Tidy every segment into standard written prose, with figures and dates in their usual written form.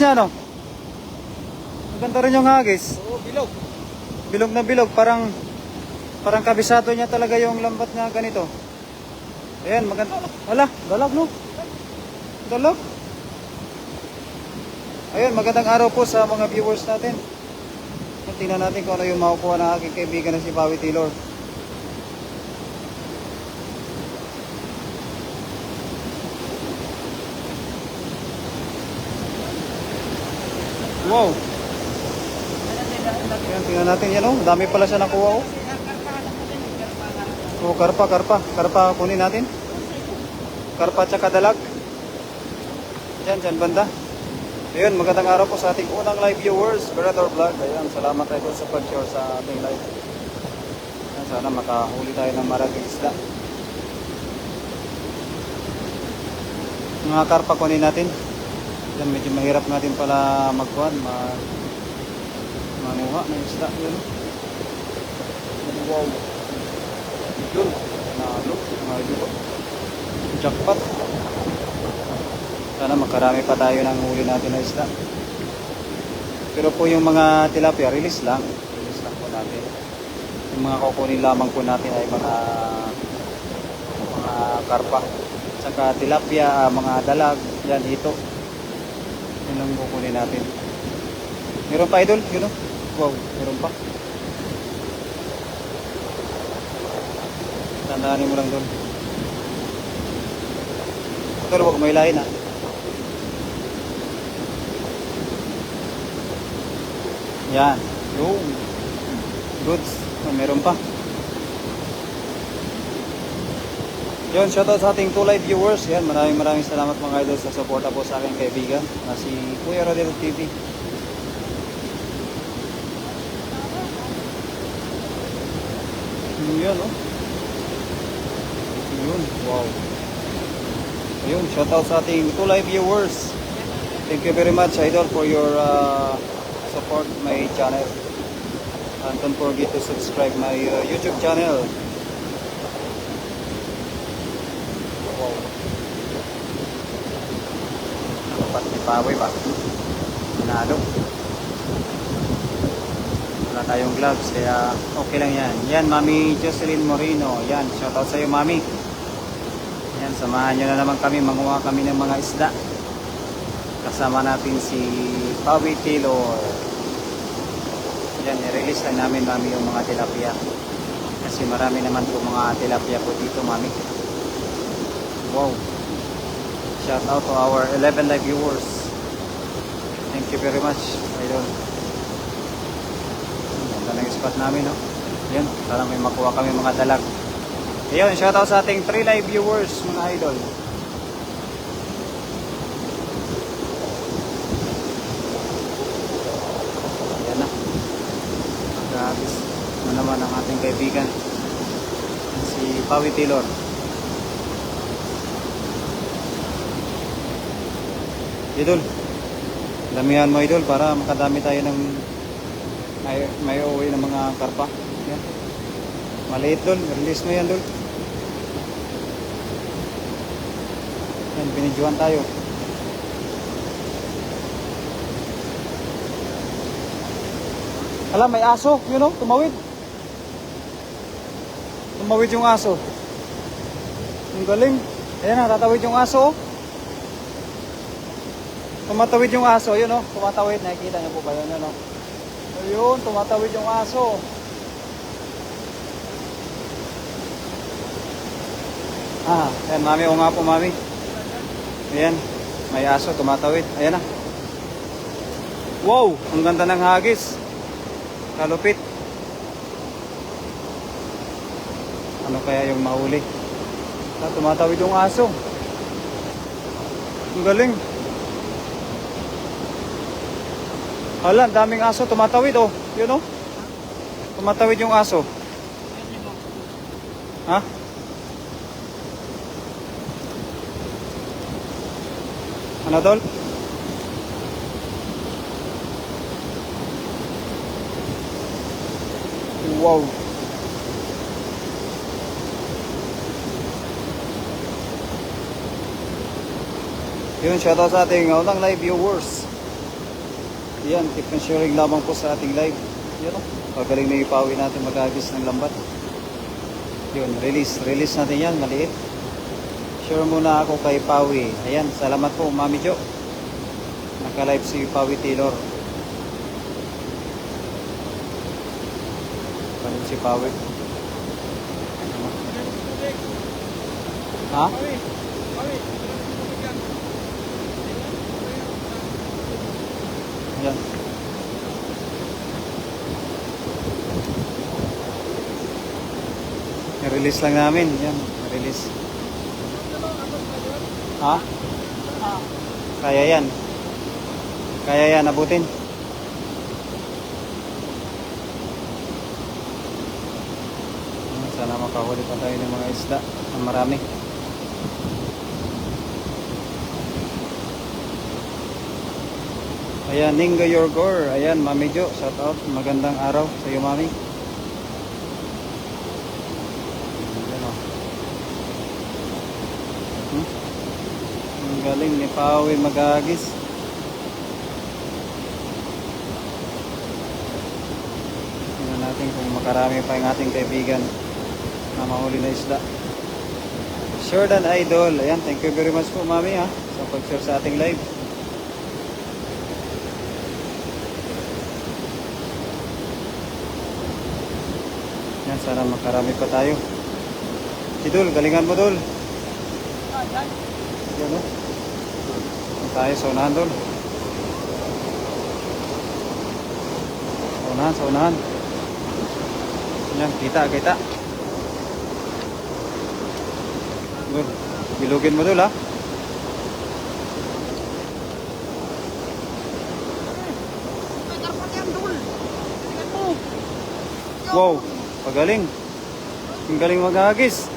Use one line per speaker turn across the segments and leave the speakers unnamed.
niya, no? Maganda rin yung hagis.
Oo, bilog.
Bilog na bilog, parang kabisado niya talaga yung lambat niya ganito. Ayan, maganda. Hala, dalag no? Dalag. Ayun, magandang araw po sa mga viewers natin. Tingnan natin kung ano yung makukuha ng aking kaibigan na si Pawi Taylor. Wow. Ayan, tingnan natin yan oh. Dami pala siya nakuha oh. Oh, karpa. Karpa kunin natin. Karpa tsaka dalag. Dyan banda. Ayun, magandang araw po sa ating unang live viewers, Berador Vlog. Ayan, salamat tayo sa pag-share sa ating live. Ayan, sana makahuli tayo ng maraming isda. Mga karpa kunin natin. Ayan, medyo mahirap natin pala magkuhan, manuha ng isda. Ayan. Wow. Yun, nalo. Jackpot. Sana makarami pa tayo ng huli natin na isda. Pero po yung mga tilapia, release lang po natin. Yung mga kukunin lamang po natin ay mga karpa. Saka tilapia, mga dalag, yan, hito. Yun lang kukunin natin. Meron pa idol, yun o. Wow, meron pa. Tandaanin mo lang doon. Ito, huwag may lain ha. Yan. Yung goods. Meron pa. Yun, shoutout sa ating 2 live viewers. Yan, maraming salamat mga idol sa suporta po sa aking kaibigan na si Kuya Rodel TV. Yun, oh. Yun, wow. Ayun, shoutout sa ating 2 live viewers. Thank you very much, idol, for your support my channel. And don't forget to subscribe my YouTube channel. Wow. Dapat may paway ba? Manalo. Wala tayong gloves, kaya okay lang yan. Yan, Mami Jocelyn Moreno. Yan, shoutout sa iyo, Mami. Yan, samahan nyo na naman kami. Manguha kami ng mga isda. Kasama natin si Pawi Taylor. Yan, i-release lang namin, Mami, yung mga tilapia. Kasi marami naman po mga tilapia po dito, Mami. Wow. Shout out to our 11 live viewers. Thank you very much, idol. Ganda na yung spot namin, no? Yan, parang may makuha kami mga dalag. Ayun, shout out sa ating 3 live viewers, mga idol. Agis na naman ang ating kaibigan si Pawi Taylor. Idol, damihan mo idol para makadami tayo ng may uwi ng mga karpa. Yan. Maliit dol, release mo yan dol. Yan, binidyohan tayo. Alam, may aso, you know, tumawid. Tumawid yung aso. Ang galing. Ayan na, tatawid yung aso. Tumatawid yung aso, yun o. Tumatawid, nakikita niyo po ba yun, yun o. Ayun, tumatawid yung aso. Ayan, Mami, o nga po, Mami. Ayan, may aso, tumatawid. Ayan na. Wow, ang ganda ng hagis. Kalupit. Ano kaya yung mahuli? Tumatawid yung aso. Ang galing. Hala, daming aso tumatawid oh. Yun oh. Tumatawid yung aso. Ha? Ano tol? Wow. Yun, shoutout sa ating unang live viewers. Yan, keep on sharing lamang po sa ating live. Yan o. Pagaling na ipawi natin mag-agis ng lambat. Yun, release natin yan, maliit. Share muna ako kay Pawi. Ayan, salamat po Mami Jo. Naka-live si Pawi Taylor. Paano si Pawi? Ha? Ayan. I-release lang namin. Yan, release. Ha? Kaya yan. Kaya yan, abutin. Sana makahuli pa tayo ng mga isda. Ang marami. Ayan, Ningo Yorgor. Ayan, Mami Jo. Shout out. Magandang araw sa iyo, Mami. Ang galing ni Pawi mag-agis. Tingnan natin kung makarami pa yung ating kaibigan na mahuli na isda. Jordan Idol. Ayan, thank you very much po Mami ha, sa pag-share sa ating live. Ayan, sana makarami pa tayo. Si Dul, galingan mo Dul. Ayan o. Tayo sa unahan Dul. Sa unahan. Ayan, kita. Dul, bilugin mo Dul ha. Wow, pagaling. Ang galing mag-agis.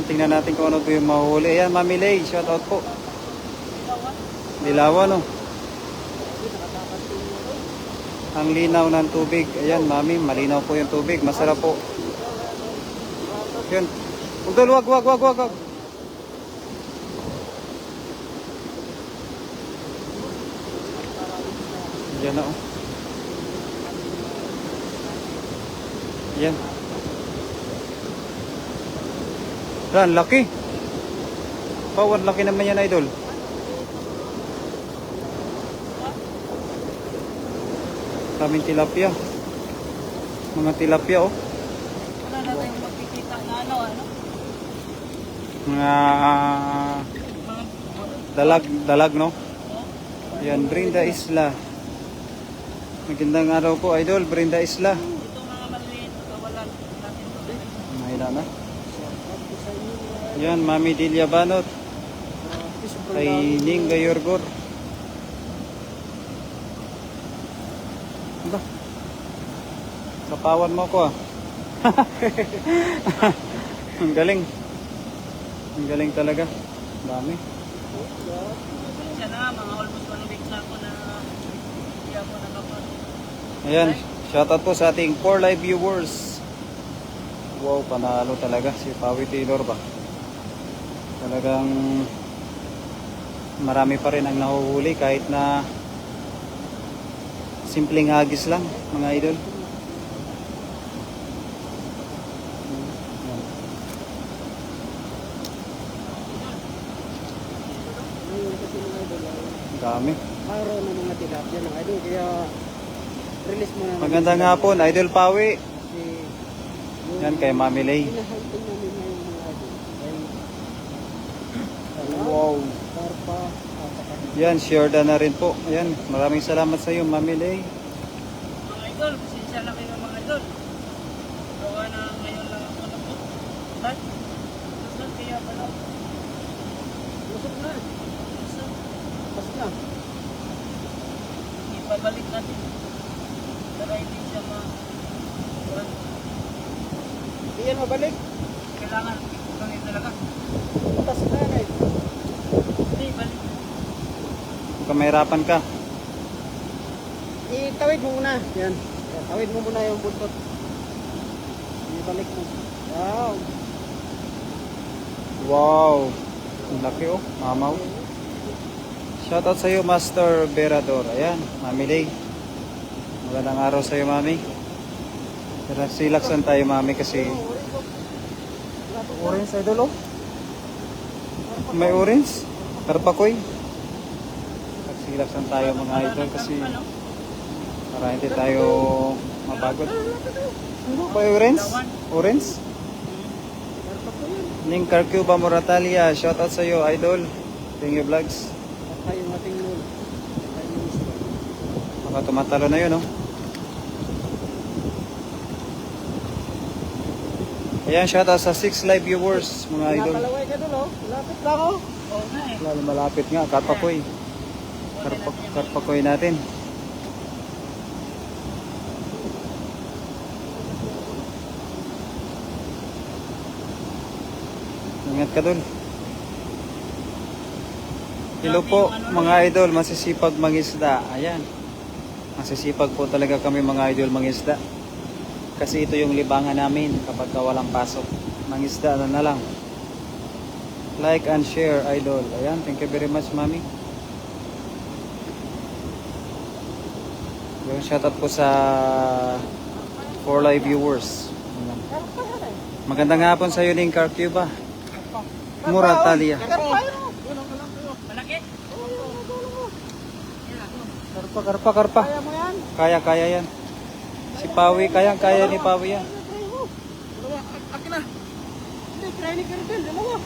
Tingnan natin kung ano po yung mahuli. Ayan, Mami Lay, shout out po. Dilawan, no? Ang linaw ng tubig. Ayan, Mami, malinaw po yung tubig. Masarap po. Yun. Wag. Yan na, oh. Yan. Ran, laki. Power, laki naman yan, Idol. Kaming tilapia. Mga tilapia, oh.
Wala na tayong makikita na ano.
Mga dalag, no? Yan, Brenda Isla. Magandang araw po, Idol. Brenda Isla.
Ito mga maliit, kawalan natin ito.
Mahila na. Yan, Mami Delia Banot. Kay Ninga Yorgor. Ba? Kapawan mo ko ah. Ang galing. Ang galing talaga. Dami.
Siya na, mga almost 1 week na ako na hindi ako nakapag.
Ayan, shoutout po sa ating 4 live viewers. Wow, panalo talaga si Pawi Taylor ba. Talagang marami pa rin ang nahuhuli kahit na simpleng hagis lang, mga idol. Dami.
Mayroon ng mga tilapia ng idol, kaya release mo na.
Magandang hapon, Idol Pawi.
Si,
Yan kay Mami Lay.
Pinahalting namin ngayon mga idol.
Wow.
Karpa,
Yan, share na rin po. Ayan, maraming salamat sa iyo, Mami Lay.
mga idol, pasensya na kayo mga idol. Gawa na ngayon lang ako na po. But, lusot kaya pala. Lusot na. Lusot. Pas na. Ipabalik natin. Para hindi siya Hindi yan mabalik. Kailangan ipagangin talaga. Pas na na ito. Hindi, balik.
Kung mahirapan ka.
Itawid mo muna. Yan. Tawid mo muna yung buntot. Ibalik mo. Wow.
Wow. Ang laki oh, mamaw. Shoutout sa iyo, Master Berador. Ayan, Mami Lay. Magandang araw sa iyo, Mami. Silaksan tayo, Mami, kasi orange idol, oh. May orange. Karpakoy. Silaksan tayo, mga idol, kasi para hindi tayo mapagod. Ano ba orange? Orange? Ning Carcuba Moratalia. Shoutout sa iyo, idol. Thank you, vlogs.
Yung ating lul.
Baka tumatalo na yun, oh. Ayan, shoutout sa 6 live viewers, mga idol.
Nakalaway ka doon, oh. Malapit na ako. Oo nga eh.
Lalo malapit nga, Karpakoy. Karpakoy natin. Ingat ka dun. Hello po, mga idol, masisipag mangisda. Ayan. Masisipag po talaga kami, mga idol, mangisda. Kasi ito yung libangan namin kapag walang pasok. Mangisda na lang. Like and share, idol. Ayan, thank you very much, mami. Yung shoutout po sa 4 live viewers. Ayan. Magandang hapon sa iyo, Ning Carcuba Moratalia.
Malaki?
Karpa.
Kaya mo yan?
Kaya yan. Si Pawi, kaya ni Pawi yan.
Akin na. Hindi, try ni Kirby. Dalawa.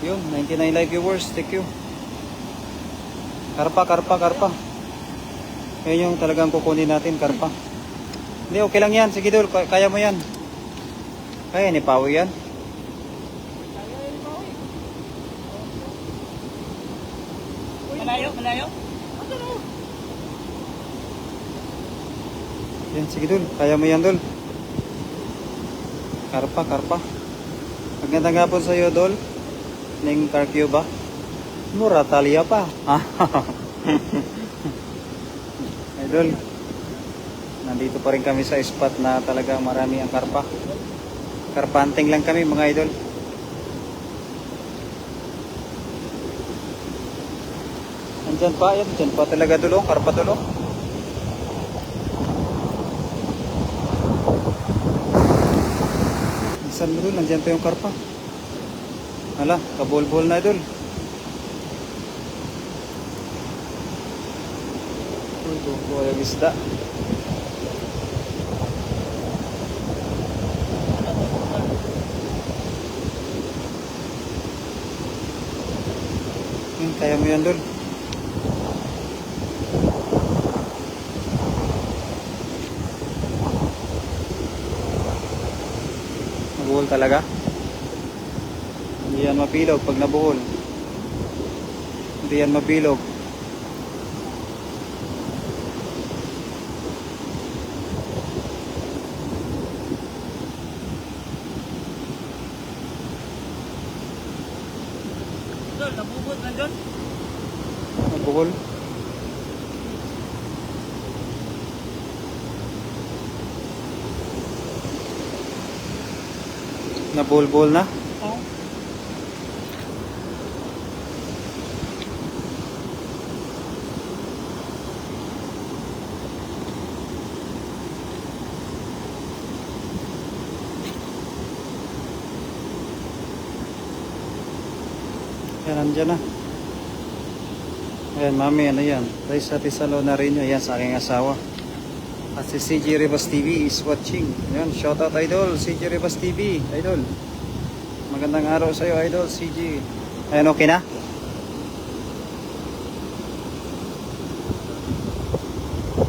Yun, 99 live viewers. Thank you. Karpa. Yan yung talagang kukunin natin, karpa. Hindi, okay lang yan. Sige, Dol, kaya mo yan. Kaya ni Pawi yan.
Malayo?
Yan, sige, Dol. Kaya mo yan, Dol. Karpa. Magandang hapon sa iyo, Dol. Ning Carcuba Moratalia pa. Idol, nandito pa rin kami sa spot na talagang marami ang karpa. Karpanting lang kami, mga idol. Andyan pa, yan. Dyan pa talaga dulo. Karpa dulo. Isan mo dun, nandyan pa yung karpa. Hala, kabol-bol na, idol. Ito, yung isda. Kaya mo yan, Dol. Nabuhol talaga. Hindi yan mabilog pag nabuhol. Hindi yan mabilog.
Dol, nabubot na dyan.
Nabuhol. Nabuhol na.
Oo.
Yan, andyan na. Ayan, mami, ano yan? Raisa Tisalo na rin yun. Ayan, sa aking asawa. At si CJ Rivas TV is watching. Ayan, shoutout idol, CJ Rivas TV. Idol. Magandang araw sa iyo, idol, CJ. Ayan, okay na?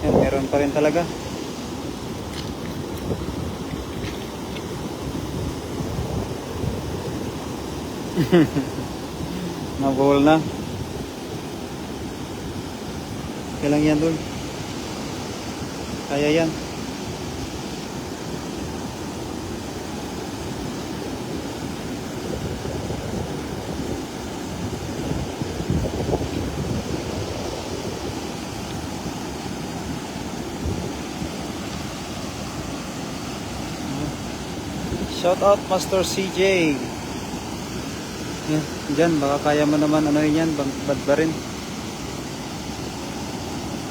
Ayan, meron pa rin talaga. Nabuhol na. Kailang yan, Dol. Kaya yan. Shout out Master CJ. Yan, dyan, baka kaya mo naman ano yan, badbarin.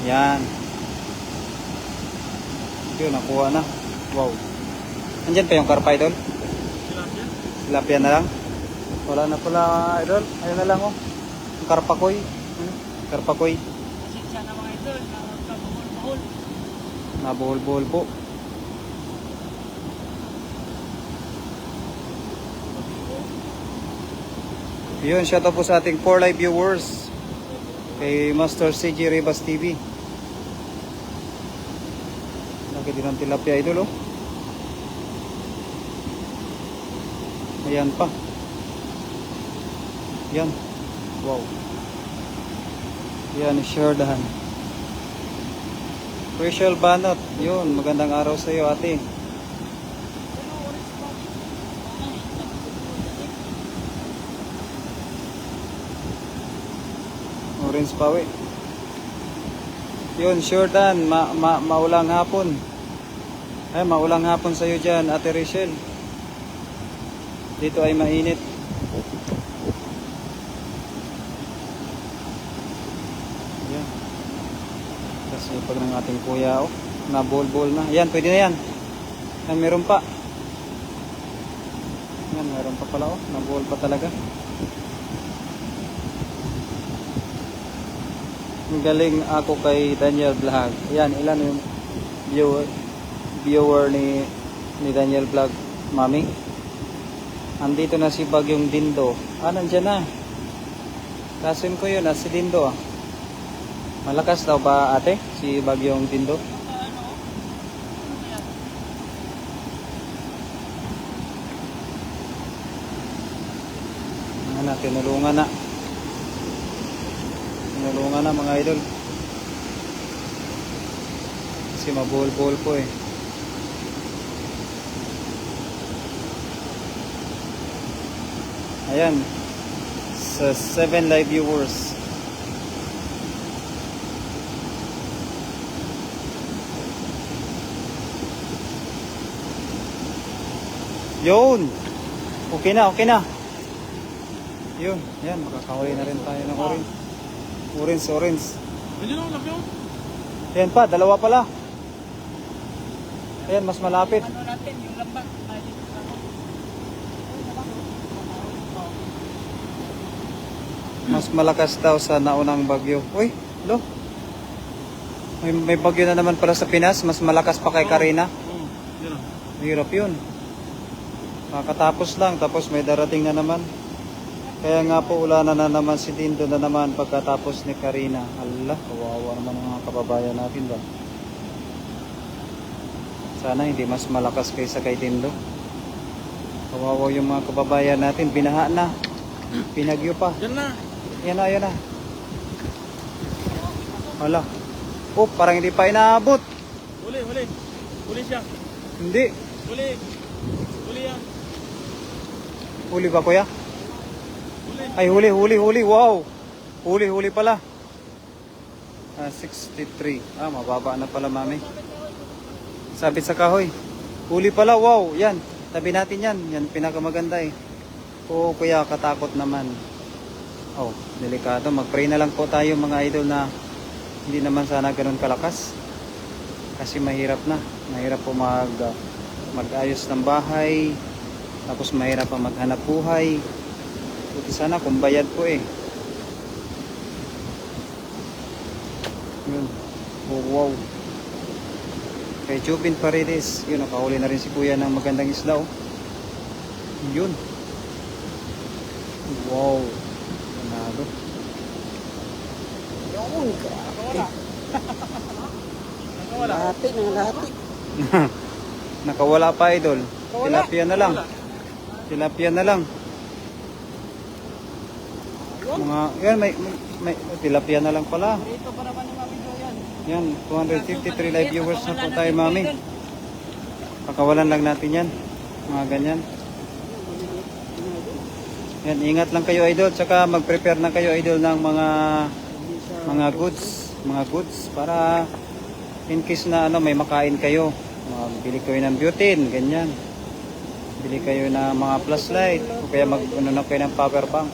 Yan. Yun, nakuha na. Wow. Andyan pa yung karpa, idol?
Tilapia.
Tilapia na lang. Wala na pala, idol. Ayun na lang, oh. Yung karpakoy. Karpakoy.
Pasensya na mga idol, nagkabuhol-buhol.
Nabuhol-buhol po. Yun, shout out po sa ating 4 live viewers. Kay Master CG Rivas TV. Lagi din ang tilapia, idol, oh. Ayan pa. Yan. Wow. Yan, Sherdan. Rachel Banot. Yun, magandang araw sa iyo, ate. Orange Pawi. Yun, Sherdan. Maulang hapon. Ay, maulang hapon sa iyo dyan, ate Rachel. Dito ay mainit. Yan. Kasi pag ng ating kuya, oh, nabol-bol na. Yan, pwede na yan. Yan, meron pa. Yan, meron pa pala, oh. Nabol pa talaga. Galing ako kay Daniel Vlog. Yan, ilan yung viewer ni Daniel Vlog, mami? Andito na si Bagyong Dindo. Nandyan na. Kasin ko yun, si Dindo, ah. Malakas daw ba, ate, si Bagyong Dindo? Tinulungan na. Tinulungan na, mga idol. Kasi mabuhol-buhol po, eh. Ayan, sa 7 live viewers. Yun. Okay na, okay na. Yun, yan, makakahuli na rin tayo ng orange. Orange.
Medyo lang lapyo.
Ayan pa, dalawa pala. Ayan, mas malapit.
Ano natin, yung lambat.
Mas malakas daw sa naunang bagyo. Uy, lo. May bagyo na naman pala sa Pinas. Mas malakas pa kay Karina. Hirap yun. Kakatapos lang. Tapos may darating na naman. Kaya nga po ulanan na naman si Dindo na naman pagkatapos ni Karina. Allah, kawawa naman ang mga kababayan natin ba. Sana hindi mas malakas kaysa kay Dindo. Kawawa yung mga kababayan natin. Binaha na. Pinagyo pa.
Diyan na.
Yan na. Hala. Oh, parang hindi pa inaabot.
Huli. Huli siya.
Hindi.
Huli yan.
Huli ba, kuya?
Huli.
Ay, huli. Wow. Huli pala. 63. Mababa na pala, mami. Sabit sa kahoy. Huli pala, wow. Yan. Tabi natin yan. Yan, pinakamaganda eh. Oo, kuya, katakot naman. Oh, delikado. Mag-pray na lang po tayo, mga idol, na hindi naman sana ganun kalakas. Kasi mahirap na. Mahirap po mag-ayos ng bahay. Tapos mahirap pa maghanap buhay. Buti sana kung bayad po eh. Yun. Oh, wow. Kay Jubin Paredes. Yun, nakahuli na rin si kuya ng magandang isla, oh. Yun. Wow. Ganado.
Yun, grabe. Lahati.
Nakawala pa, idol. Tilapia na lang. Mga, yan, may tilapia na lang pala.
Dito pa naman yung mga video yan.
Yan, 253 live viewers na po tayo, mami. Pakawalan lang natin yan. Mga ganyan. Yan, ingat lang kayo, idol. Tsaka mag-prepare na kayo, idol, ng mga goods para in case na may makain kayo. Bili kayo ng butane, ganyan. Bili kayo ng mga flashlight o kaya mag-ano na kayo ng power bank.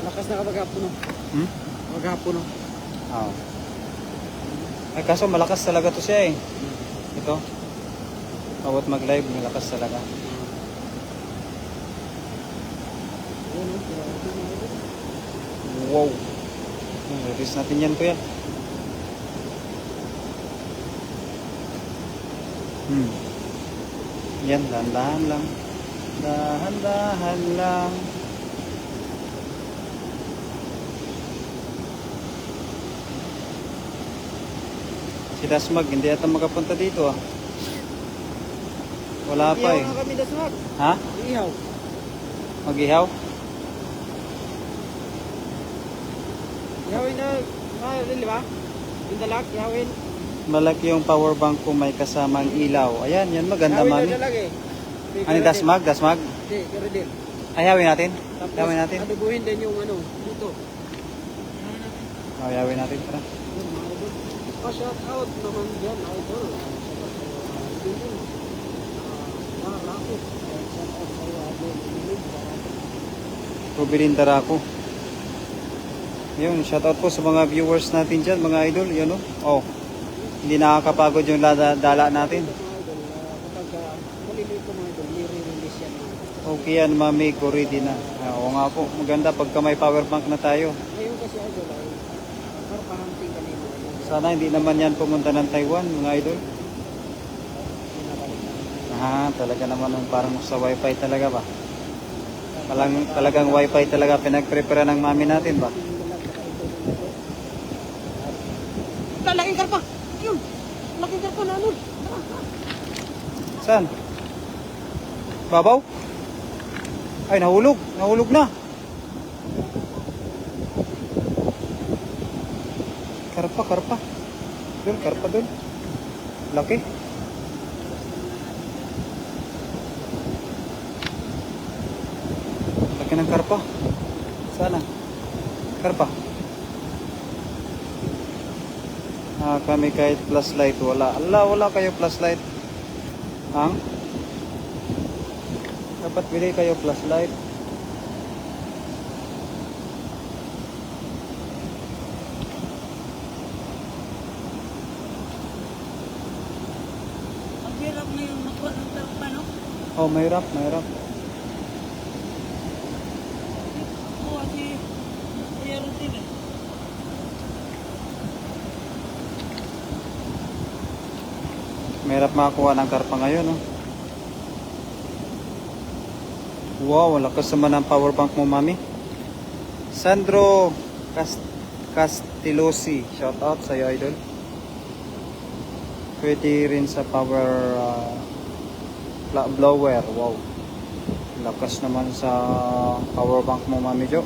Lakas na kapag hapon, no?
Hmm?
Kapag hapon, no?
Oo. Ay kaso malakas talaga to siya eh. Ito. Bawat mag-live, malakas talaga. Wow. Release natin yan kuya. Yan, dahan-dahan lang. Dahan-dahan lang. Si Dasmag, hindi ata makapunta dito ah. Wala pa eh.
Ihaw na kami daswag.
Ha?
Ihaw.
Mag-ihaw?
Ihawin na, di ba? Yung dalak, ihawin.
Malaki yung power bank kung may kasamang ilaw. Ayan, yan maganda
Ihawin
mami.
na dalag eh.
Ano Dasmag? Dasmag?
Hindi, pero din.
Ayawin natin?
Tapos,
Ayawin natin?
adubuhin din yung ano, dito.
Ayawin natin, tara.
Pa-shout out naman dyan, idol. Rakit. Shout out sa'yo, idol.
Rubilin Tarako. Yun, shoutout po sa mga viewers natin dyan, mga idol. Yun o. Oh. Hindi nakakapagod yung dala natin.
Kapag maliliit ko mga idol, nire-release yan.
Okay yan, mami. Ready na. Oo nga po. Maganda pagka may power bank na tayo.
Ngayon kasi idol ay parpahanting kanina.
Sana hindi naman yan pumunta ng Taiwan, mga idol. Talaga naman yung parang sa wifi talaga ba? Talagang wifi talaga pinag-prepare ng mami natin ba?
Lalaking karpa! Yun! Laking karpa na ano?
Saan? Babaw? Ay, nahulog. Nahulog na. Karpa. Doon, karpa doon. Laki. Laki ng karpa. Sana. Karpa. Kami kahit flashlight wala. Wala kayo flashlight. Dapat bili kayo flashlight.
Ang hirap na yung makuha ng karpa, no?
Oh, mahirap.
Oo, kasi mayroon din eh.
Mahirap makakuha ng karpa ngayon, no? Wow, lakas naman ang power bank mo, mami. Sandro Castilosi, shout out sa iyo, idol. Pwede rin sa power blower. Wow, lakas naman sa power bank mo, mami Jo.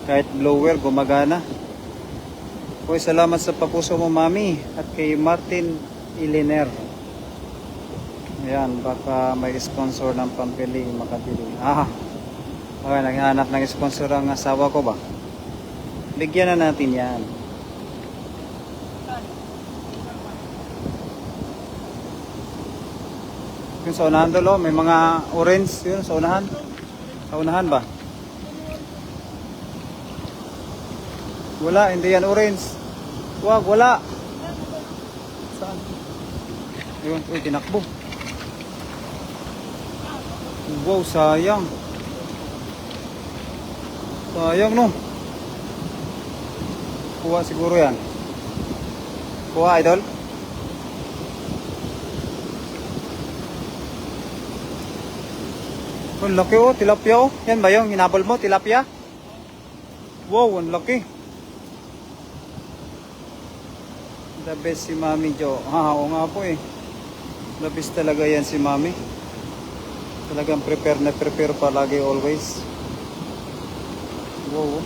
Kahit blower gumagana. Hoy, salamat sa papuso mo, mami, at kay Martin Iliner. Ayan, baka may sponsor ng pampili makabili. Okay, naghahanap ng sponsor ang asawa ko ba? Bigyan na natin yan. Yung sa unahan doon, may mga orange yun sa unahan. Sa unahan ba? Wala, hindi yan orange. Wag, wala. Saan? Ayun, tinakbo. Wow, sayang. Sayang, no? Kuha siguro yan. Kuha, idol. Ang laki, oh, tilapia, oh. Yan ba yung hinabol mo, tilapia? Wow, ang laki. The best si Mami Jo. Oo nga po eh. The best talaga yan si Mami. Talagang prepare na prepare palagi always. Wow.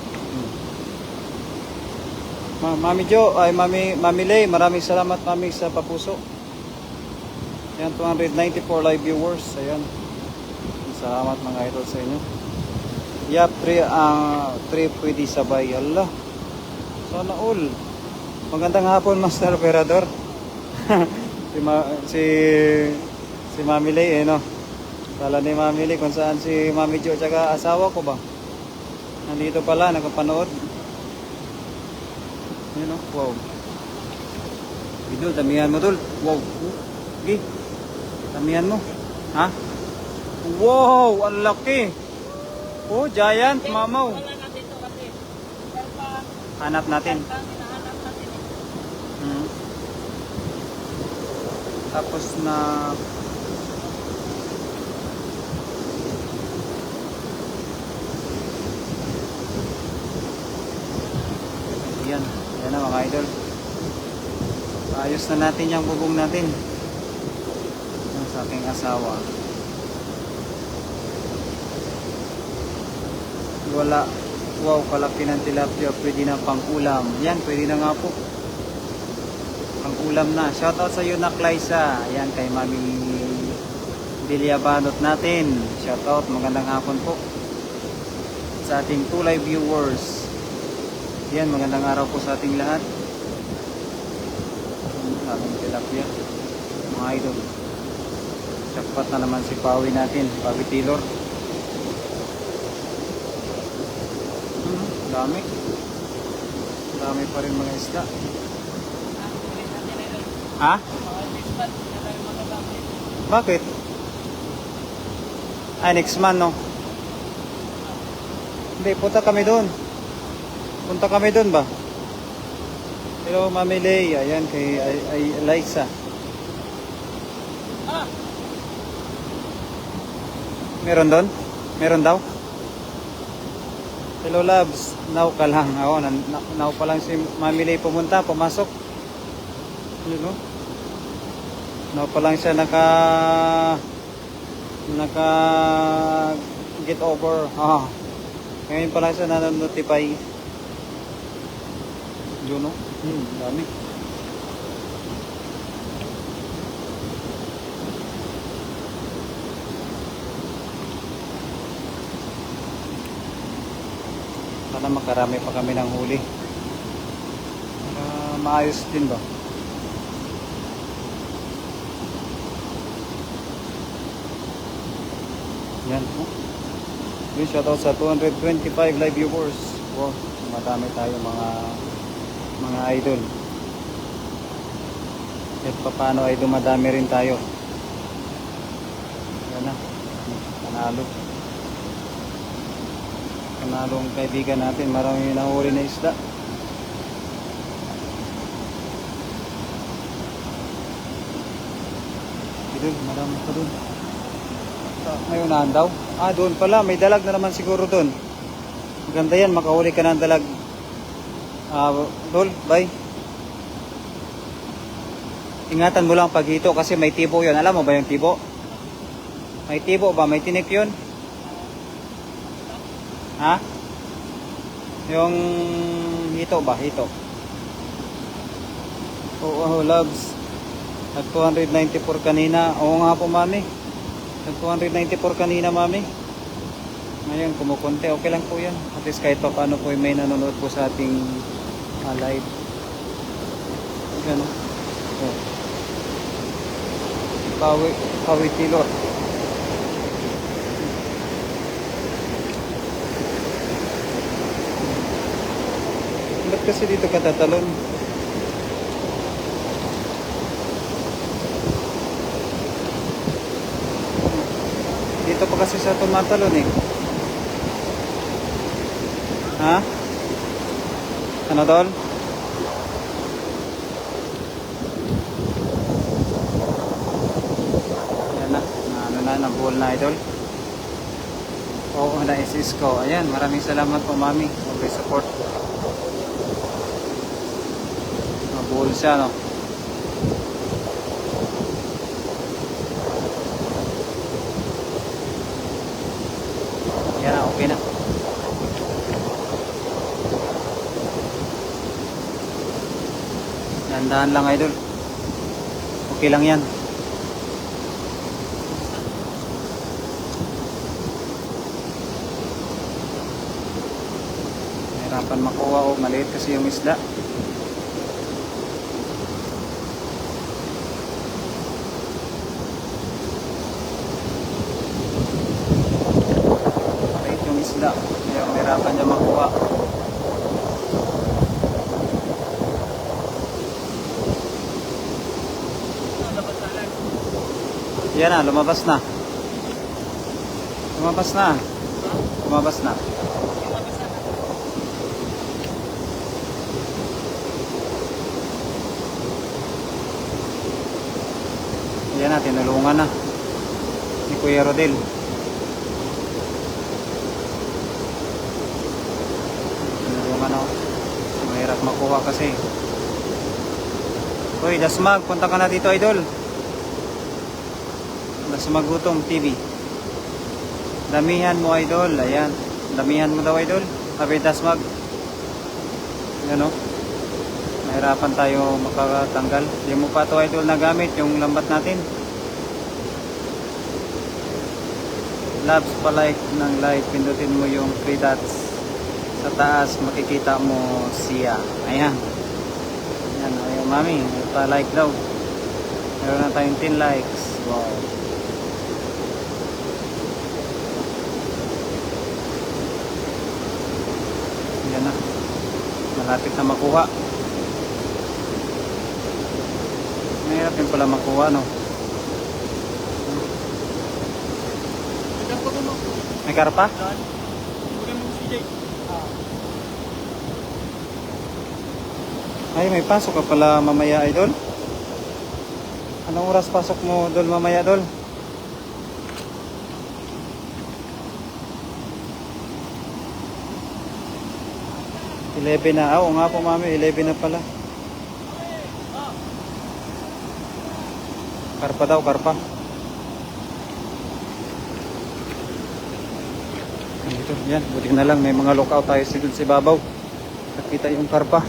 Mami Jo, ay Mami Lay, maraming salamat Mami sa papuso. Yan, 294 live viewers. Ayan. Salamat mga idol sa inyo. Yap, 3 pwede sabay. Allah. Sana all. Magandang hapon, Master Operador. si Mami Lay no. Kala ni Mami Lay kung saan si Mami Jo tsaka asawa ko ba. Nandito pala, nakapanood. Yun o, wow. Idol, tamihan mo dul. Wow. Okay. Tamihan mo. Ha? Wow, ang laki. Oh, giant, mamaw.
Wala natin ito kasi. Karpa.
Hanap natin.
Karpa, hinahanap natin eh.
Hmm. Tapos na yan. Yan na mga idol. Ayos na natin yung bubong natin. Yan sa aking asawa. Wala. Wow, kalaki ng tilapia. Pwede na pang ulam. Yan, pwede na nga po. Pang ulam na. Shoutout sa iyo na Clysa. Yan kay Mami Diliabanot natin. Shoutout. Magandang hapon po. Sa ating tulay viewers. Yan, magandang araw po sa ating lahat. Aming tilapia. Mga idol. Jackpot na naman si Pawi natin. Pawi Taylor. Dami. Dami pa rin mga isda.
Ulit natin eh.
Ha?
Mga next month, na tayo magagamit.
Bakit? Ay, next month, no? Hindi, punta kami doon. Punta kami doon ba? Hello, Mami Lay. Ayan, kay Liza.
Ah!
Meron doon? Meron daw? Hello, loves. Now ka lang. Oo, now pa lang si Mami Lay pumunta, pumasok. Yun, no? Now pa lang siya naka get over. Ah. Ngayon pa lang siya na-notify. Yun, no? Dami. Sana makarami pa kami ng huli. Maayos din ba? Yan po. Yun, shoutout sa 225 live viewers. Wow, madami tayo mga idol. At paano ay dumadami rin tayo. Yan na. Panalo. Panalo ang kaibigan natin. Maraming nahuli na isda. Idol, marami pa dun. May unahan daw. Ah, doon pala. May dalag na naman siguro doon. Maganda yan. Makahuli ka ng dalag. Dol, bye. Ingatan mo lang pag hito kasi may tibo yun. Alam mo ba yung tibo? May tibo ba? May tinik yun? Ha? Yung hito ba? Hito. Oo, loves. Nag 294 kanina. Oo nga po, Mami. Nag 294 kanina, Mami. Ngayon, kumukunti. Okay lang po yan. At least kahit pa paano po may nanonood po sa ating live. Gano. So, Pawi Taylor. Ba't kasi dito ka tatalon? Dito pa kasi siya tumatalon eh. Ha? Ano tol? Ayan na. Ano na, nabuhol na idol. Oo, na-assist ko. Ayan, maraming salamat po Mami. Okay, support. Nabuhol siya, no? Ayan na, okay na. Dahan lang idol. Okay lang yan. Mahirapan makuha o maliit kasi yung isda. isda. Kaya mahirapan niya makuha.
Dapat sana.
Yan na, lumabas na. Lumabas na. Lumabas na. Yan na, tinulungan na ni Kuya Rodel. Tinulungan ako. Mahirap makuha kasi. Uy, Dasmag, punta ka na dito, idol. Dasmag Gutom TV. Damihan mo, idol. Ayan. Damihan mo daw, idol. Sabi Dasmag. Yan o. Mahirapan tayo makatanggal. Hindi mo pa ito, idol, na gamit yung lambat natin. Labs pa like ng like. Pindutin mo yung 3 dots. Sa taas, makikita mo siya. Ayan. Ayan, ayaw mami. Pa-like daw. Meron na tayong 10 likes. Wow. Ayan na. Malapit na makuha. Mahirap din pala makuha, no? May karpa? Ay, may pasok ka pala mamaya, idol. Anong oras pasok mo, dol, mamaya, dol? Na. Oo nga po, mami. 11 na pala. Karpa daw, karpa. Dito, yan. Buti na lang. May mga lookout tayo sa babaw. Nakita yung karpa.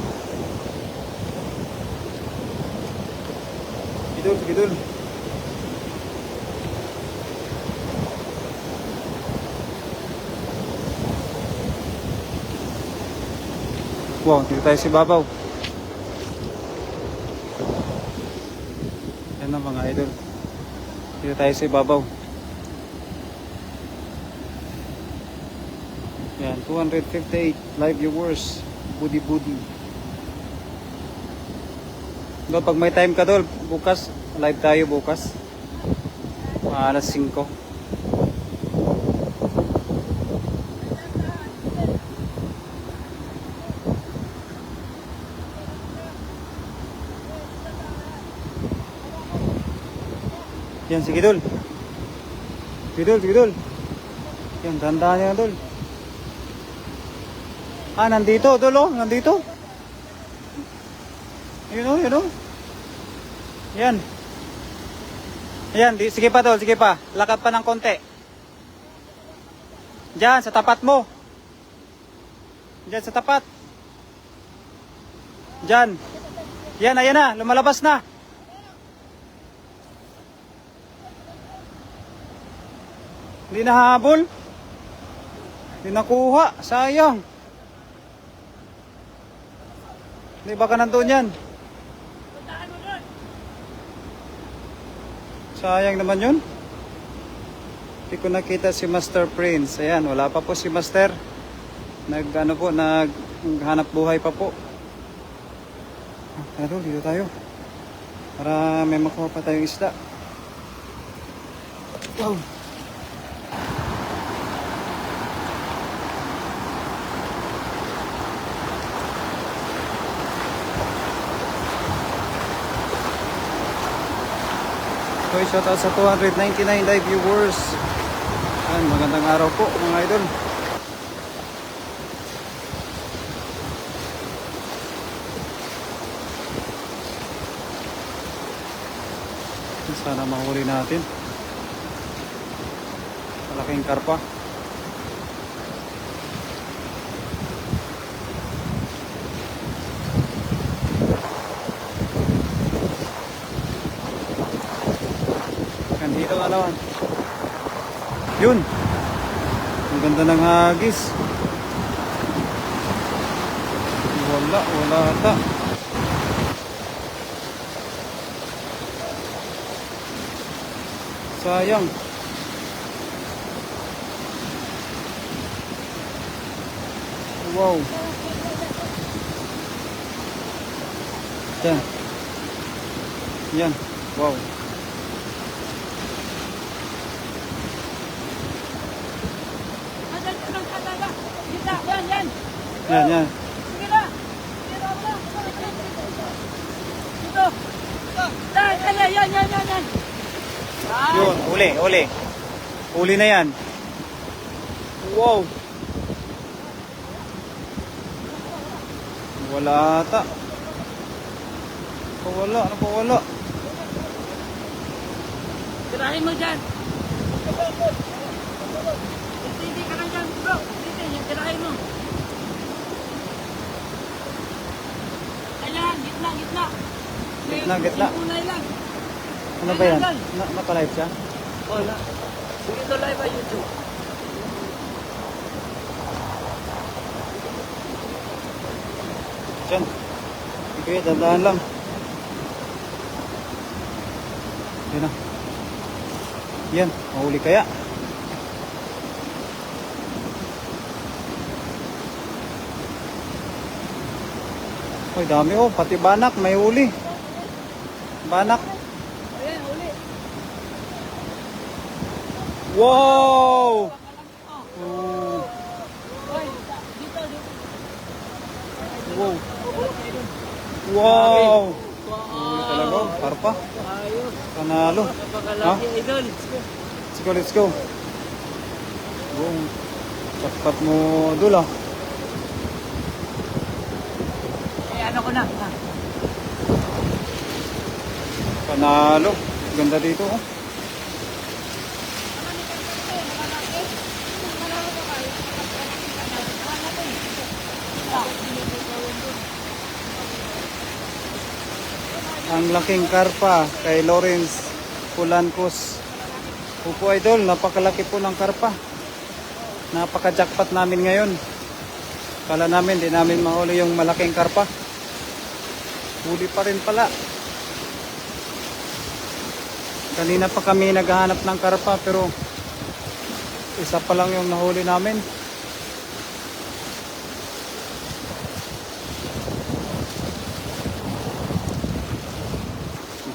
Gidul, gidul. Wow, dito tayo sa babaw. Yan na mga idol. Dito tayo sa babaw. Yan, 258 live viewers. Budi-budi. Dol, pag may time ka, dol, bukas, live tayo bukas. Alas 5. Yan, sige, dol. Sige, dol, sige, dol. Yan, tandaan niya, dol. Ah, nandito, dol, oh, nandito. Yun, oh, yun, oh. Yan. Ayan, sige pa, tol, sige pa. Lakad pa ng konti. Diyan, sa tapat mo. Diyan, sa tapat. Diyan. Yan, ayan na, lumalabas na. Hindi nahabol. Hindi nakuha, sayang. Hindi baka nandun yan. Sayang naman yun. Hindi ko nakita si Master Prince. Ayan, wala pa po si Master. Naghanap buhay pa po. Tara, dito tayo. Para may makuha pa tayong isda. Wow. Okay, shout out sa 299 live viewers. Ayan, magandang araw po mga idol. Sana mahuli natin. Malaking karpa. Dito ka naman. Yun. Ang ganda ng hagis. Wala ata. Sayang. Wow. Yan. Yan. Wow.
Yan.
Yan, yan.
Sige na. Dito. Yan.
Yun, uli, uli. Uli na yan. Wow. Wala ata. Wala, wala.
Tirahin mo dyan. Hindi ka lang dyan, bro. Hindi, tirahin mo. Ayan, gitna.
Gitna.
Unay lang.
Ano ba yan? Naka-live siya?
Wala. Sige ito live ba YouTube?
Diyan. Okay, dadaan lang. Yan na. Yan, mahuli kaya. Ay, dami oh, pati banak, may huli. Banak.
Ayan, uli.
Wow!
Oh.
Oh,
Oy, dito.
wow. Wow!
Wow.
Huli talaga, oh, karpa.
Ayos.
Panalo.
Napakalaki, idol.
Let's go. Boom. Jackpot mo dul ah.
Ano ko na.
Panalo. Ganda dito oh. Ang laking karpa kay Lawrence Pulancos. Opo idol, napakalaki po ng karpa. Napaka-jackpot namin ngayon. Kala namin, di namin mahuli yung malaking karpa. Huli pa rin pala. Kanina pa kami naghahanap ng karpa pero isa pa lang yung nahuli namin.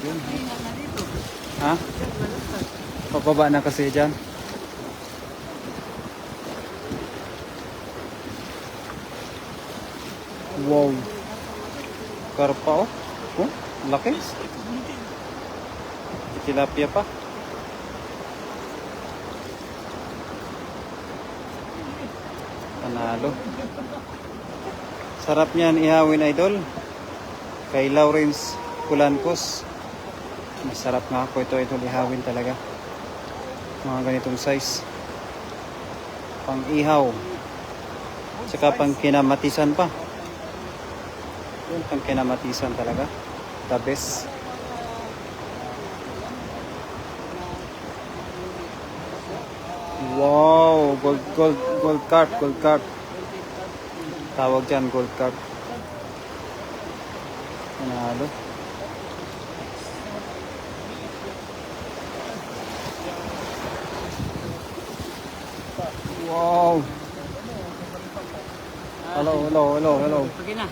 Yun. Ha? Pababa na kasi dyan. Wow. Karpa oh. Oh, laki. Tilapia pa. Panalo. Sarap niyan ihawin idol. Kay Lawrence Pulancos. Masarap nga po ito idol ihawin talaga. Mga ganitong size. Pang ihaw. Tsaka pang kinamatisan pa. Yun, pang kinamatisan talaga. The best. Wow, gold carp. Tawag dyan, gold carp. Panalo. Wow. Hello.
Sige na.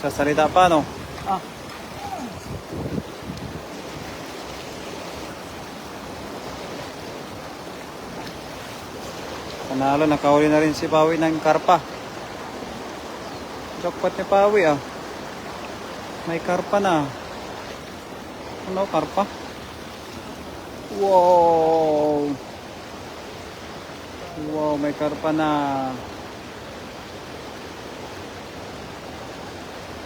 Sasalita pa, no?
Ah.
Panalo, nakahuli na rin si Pawi ng karpa. Jackpot ni Pawi, ah. May karpa na. Ano, karpa? Wow, may karpa na.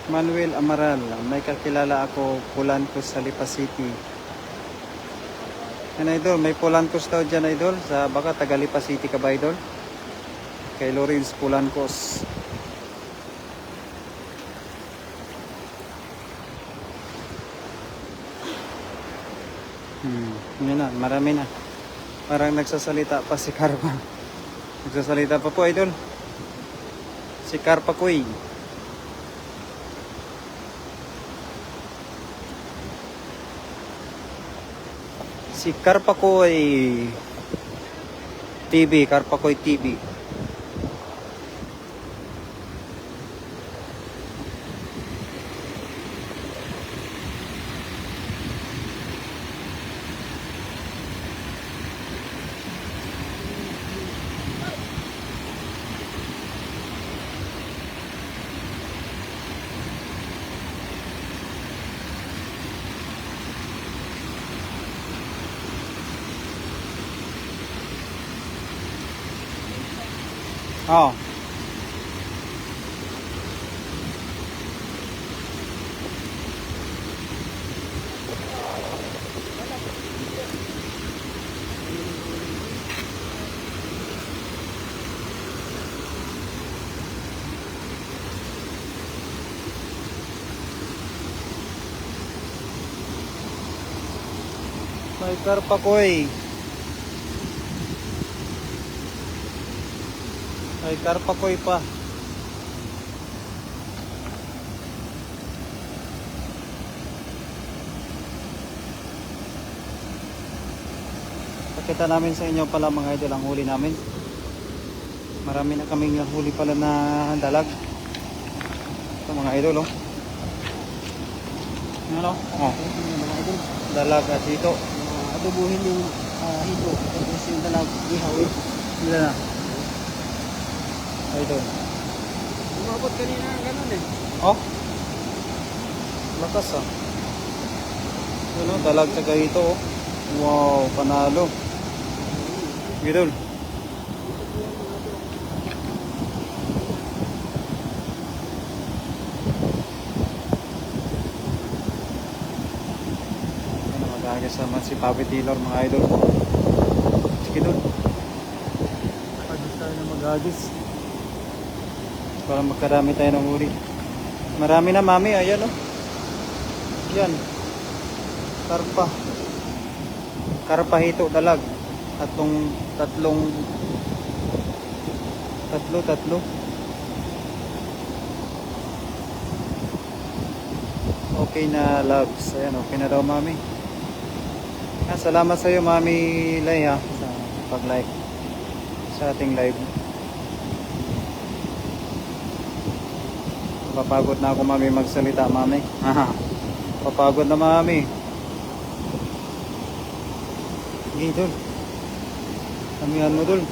Manuel Amaral, may kakilala ako, Pulancos sa Lipa City. Yan idol, may Pulancos daw dyan idol, sa baka taga Lipa City ka ba idol? Kay Lawrence Pulancos. Yun na, marami na. Parang nagsasalita pa si Karpa. Nagsasalita pa po idol. Si Karpa Kuy. Si Karpa Kuy. TV, Karpakoy TV. Oh. May Karpakoy. Ay, Karpakoy pa. Pakita namin sa inyo pala mga idol ang huli namin. Marami na kaming huli pala na dalag. Ito mga idol oh. Ano? Oh.
Mga idol,
Dalag at dito.
adobuhin yung hito. Tapos yung dalag, ihawin.
Ilan na? Idol.
Umabot kanina ang ganun eh.
Oh. Lakas ah. Yun oh, dalag sa ito oh. Wow, panalo. Idol. Kasama si Papi Taylor mga idol. Sige doon. Pagod tayo na mag-agis. Para magkarami tayo ng huli. Marami na mami. Ayan o. Oh. Yan. Karpa. Karpa hito dalag. Tatlo. Okay na loves. Ayan okay na daw mami. Salamat sa iyo Mami Lay ha sa pag-like sa ating live. Papagod na ako Mami magsalita Mami. Papagod na Mami. Sige dul. Kamihan mo dul.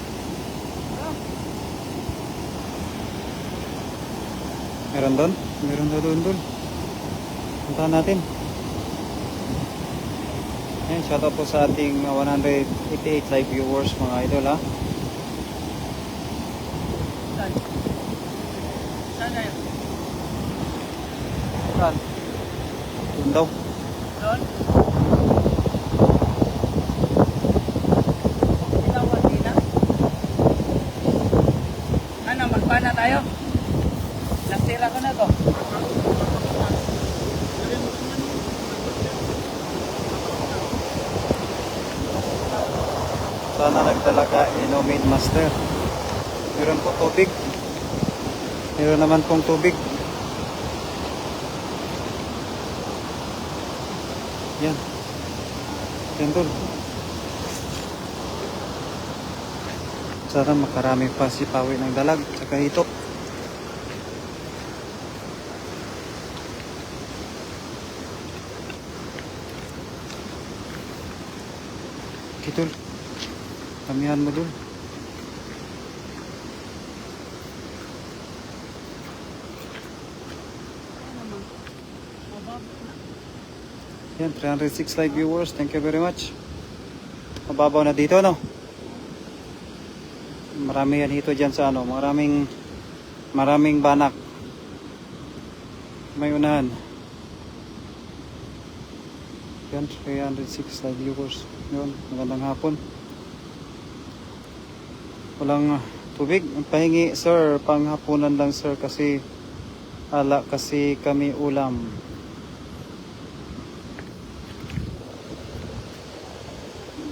Meron doon? Meron doon dul. Puntahan natin. Ayan, shoutout po sa ating 188 live viewers mga idol ha.
Saan? Saan na yun?
Saan? Doon daw.
Doon? Ilawan din na? Ano, magpana tayo? Nagtira ko na to.
Sana nagdala ka inumin master. Meron po tubig. Meron naman pong tubig. Yan. Yan dul. Sana makarami pa si Pawi ng dalag. Tsaka hito. Kitul. Kamihan mo dun. Yan, 306 live viewers. Thank you very much. Mababaw na dito, no? Marami yan dito dyan sa ano. Maraming banak. May unahan. Yan, 306 live viewers. Yun, magandang hapon. Walang tubig. Pahingi sir, panghapunan lang sir kasi kasi kami ulam.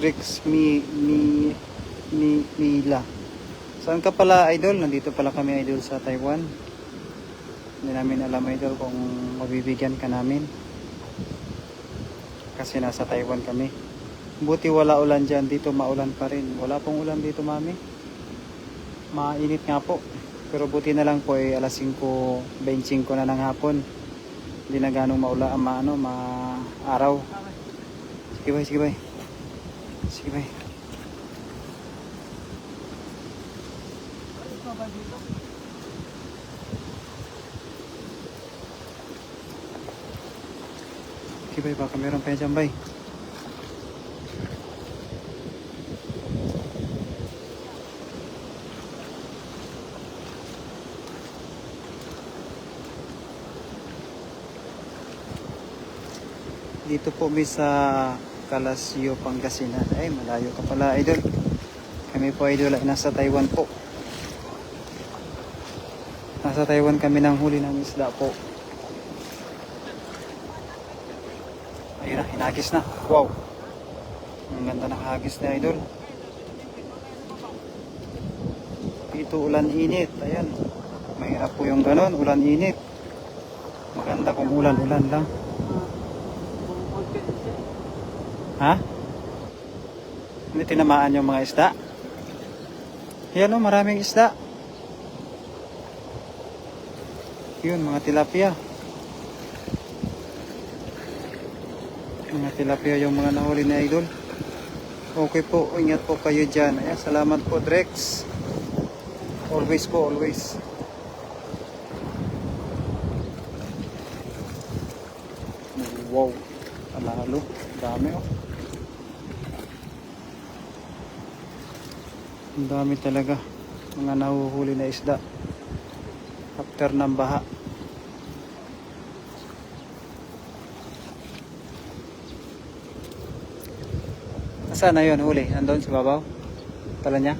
Bricks Mila. Saan ka pala idol? Nandito pala kami idol sa Taiwan. Hindi namin alam idol kung mabibigyan ka namin. Kasi nasa Taiwan kami. Buti wala ulan dyan. Dito maulan pa rin. Wala pong ulan dito, mami. Mainit nga po. Pero buti na lang po alas 5:25 na ng hapon. Hindi na ganong araw. Sige bay, sige bay. Sige bay.
Ano ba dito?
Sige bay, baka meron pa yan dyan bay. Dito po may sa Calasio, Pangasinan. Ay, malayo ka pala, idol. Kami po, idol, ay nasa Taiwan po. Nasa Taiwan kami ng huli ng isda po. Ayun na, hinagis na. Wow! Ang ganda ng hagis na, idol. Dito, ulan-init. Ayan. Mahirap po yung ganon, ulan-init. Maganda kung ulan-ulan lang. Ha? Hindi tinamaan yung mga isda? Yan o, maraming isda. Yun, mga tilapia. Mga tilapia yung mga nahuli na idol. Okay po, ingat po kayo dyan. Ayan, salamat po, Drex. Always po, always. Wow, panalo. Dami oh. Ang dami talaga. Mga nahuhuli na isda. After ng baha. Saan na yun huli? Andun sa babaw? Tala niya?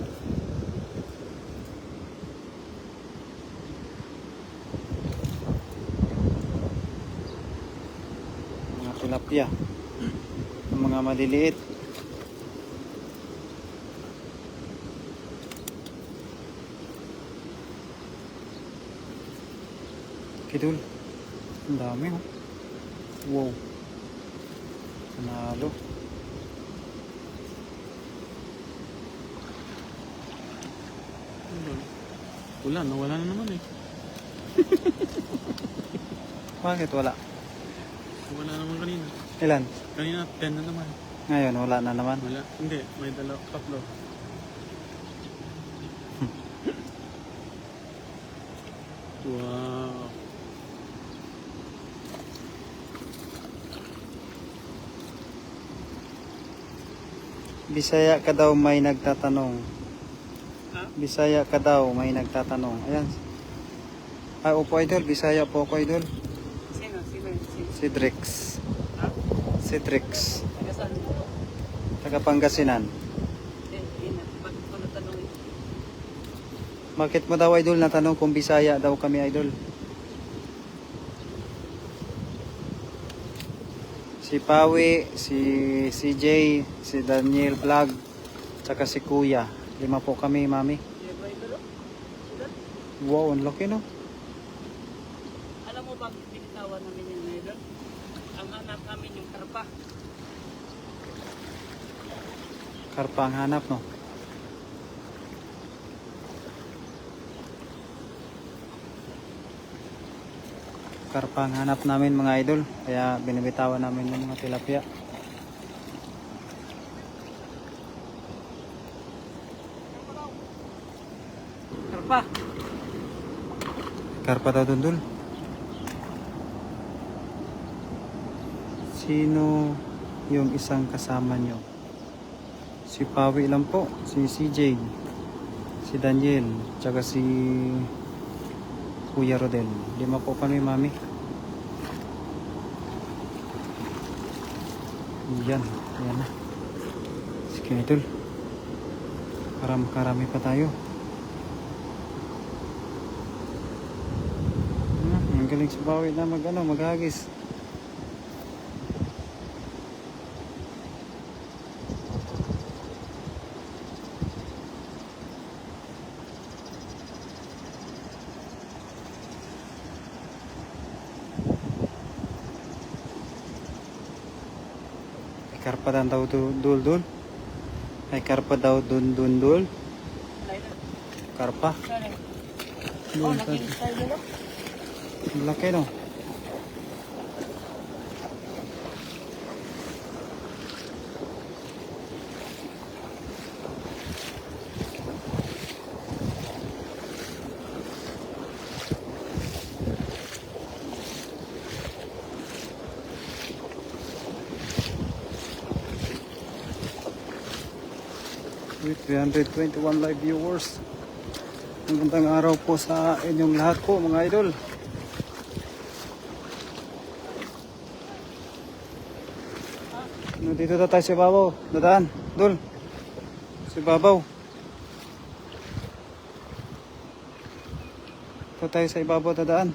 Mga tilapia. Ang mga maliliit. Kidul. Ang dami oh. Wow. Panalo.
Wala, nawala na naman eh.
Bakit wala?
Wala naman kanina.
Ilan?
Kanina 10 na naman.
Ngayon wala na naman.
Wala. Hindi, may tatlo. Wow.
Bisaya ka daw may nagtatanong.
Ha?
Bisaya ka daw may nagtatanong. Ayan. Ay, opo idol. Bisaya po ako idol.
Sino?
Si Drex.
Ha?
Si Drex.
Taga saan?
Taga Pangasinan.
Bakit ko natanong?
Bakit mo daw idol natanong kung Bisaya daw kami idol? Si Pawi, si CJ, si Daniel Vlog, tsaka si Kuya. 5 po kami, mami. Wow, ang laki no?
Alam mo bang binitawan namin yung ngayon? Ang hanap namin yung karpa.
Karpa ang hanap no? Karpa ang hanap namin mga idol. Kaya binibitawan namin yung mga tilapia.
Karpa.
Karpa daw dundul. Sino yung isang kasama nyo? Si Pawi lang po. Si CJ. Si Daniel. Tsaka si Kuya Rodel. 5 po kami, mami. Yan. Yan na. Sige, idol. Para makarami pa tayo. Ang galing si Bawi na maghagis. karpa daw dul. May karpa daw dul.
Alay na.
Karpa.
Saan eh?
Dul,
Oh, nakinis tayo dito.
ang laki no. With 321 live viewers. Magandang araw po sa inyong lahat po mga idol. Dito na tayo sa ibabaw. Dadaan. Dul. Sa ibabaw. Dito tayo sa ibabaw dadaan.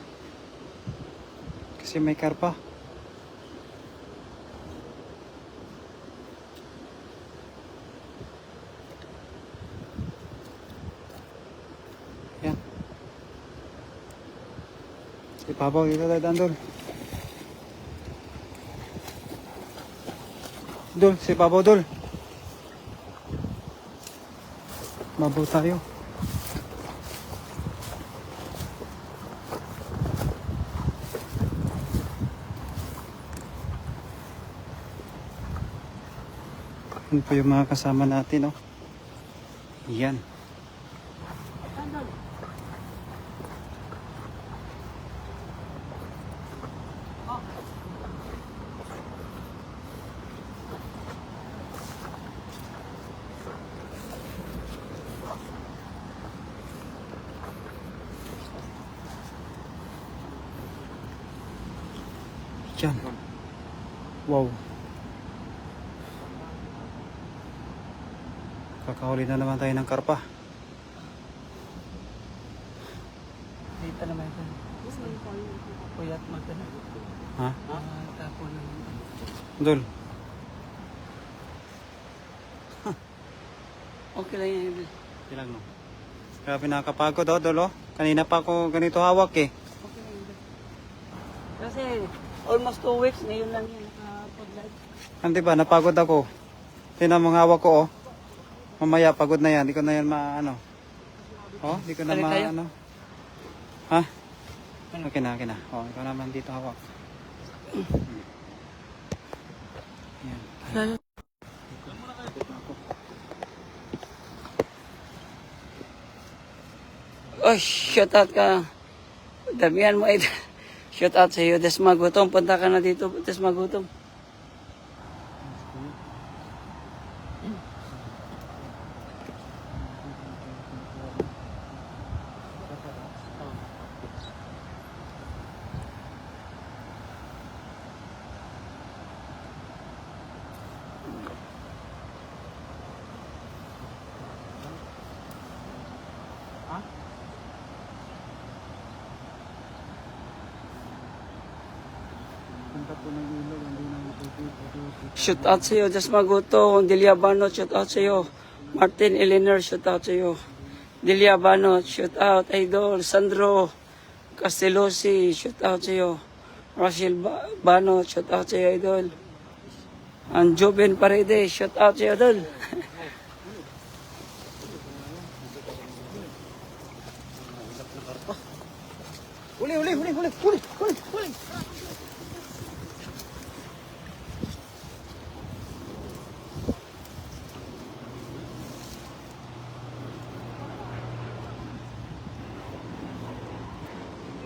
Kasi may karpa. Yan. Sa ibabaw dito tayo dadaan, Dul. Dul, si Babaw Dul. Babaw tayo. Yan po yung mga kasama natin, oh. Yan. Yan. Wow. Kakahuli na naman tayo ng karpa.
Dito naman ito. Puyat magkano.
Ha?
Tapo na.
Dul.
Okay lang yan.
Ilang no? Grabe nakakapagod, oh, Dul, oh. Kanina pa ako ganito hawak, eh.
Okay lang yan. Kasi almost 2 weeks, ngayon lang yan nakapag-live.
Hindi ba, napagod ako. Tinan mo ang hawak ko, oh. Mamaya, pagod na yan. Di ko na yan maano. Oh, di ko na
Balik tayo?
maano. Ha? Okay na, okay na. Oh, ikaw naman dito hawak. Yan.
Oh, shout out ka. Damihan mo ito. Shout out sa iyo, Des Magutom. Punta ka na dito, Des Magutom. Shout out sa iyo, Des Magutom. Delia Banot, shout out sa iyo. Martin Eleanor, shout out sa iyo. Delia Banot, shout out. Idol, Sandro Castellosi, shout out sa iyo. Rachel Banot, shout out sa iyo, Idol. Ang Joven Paredes, shout out sa iyo, Idol.
Huli.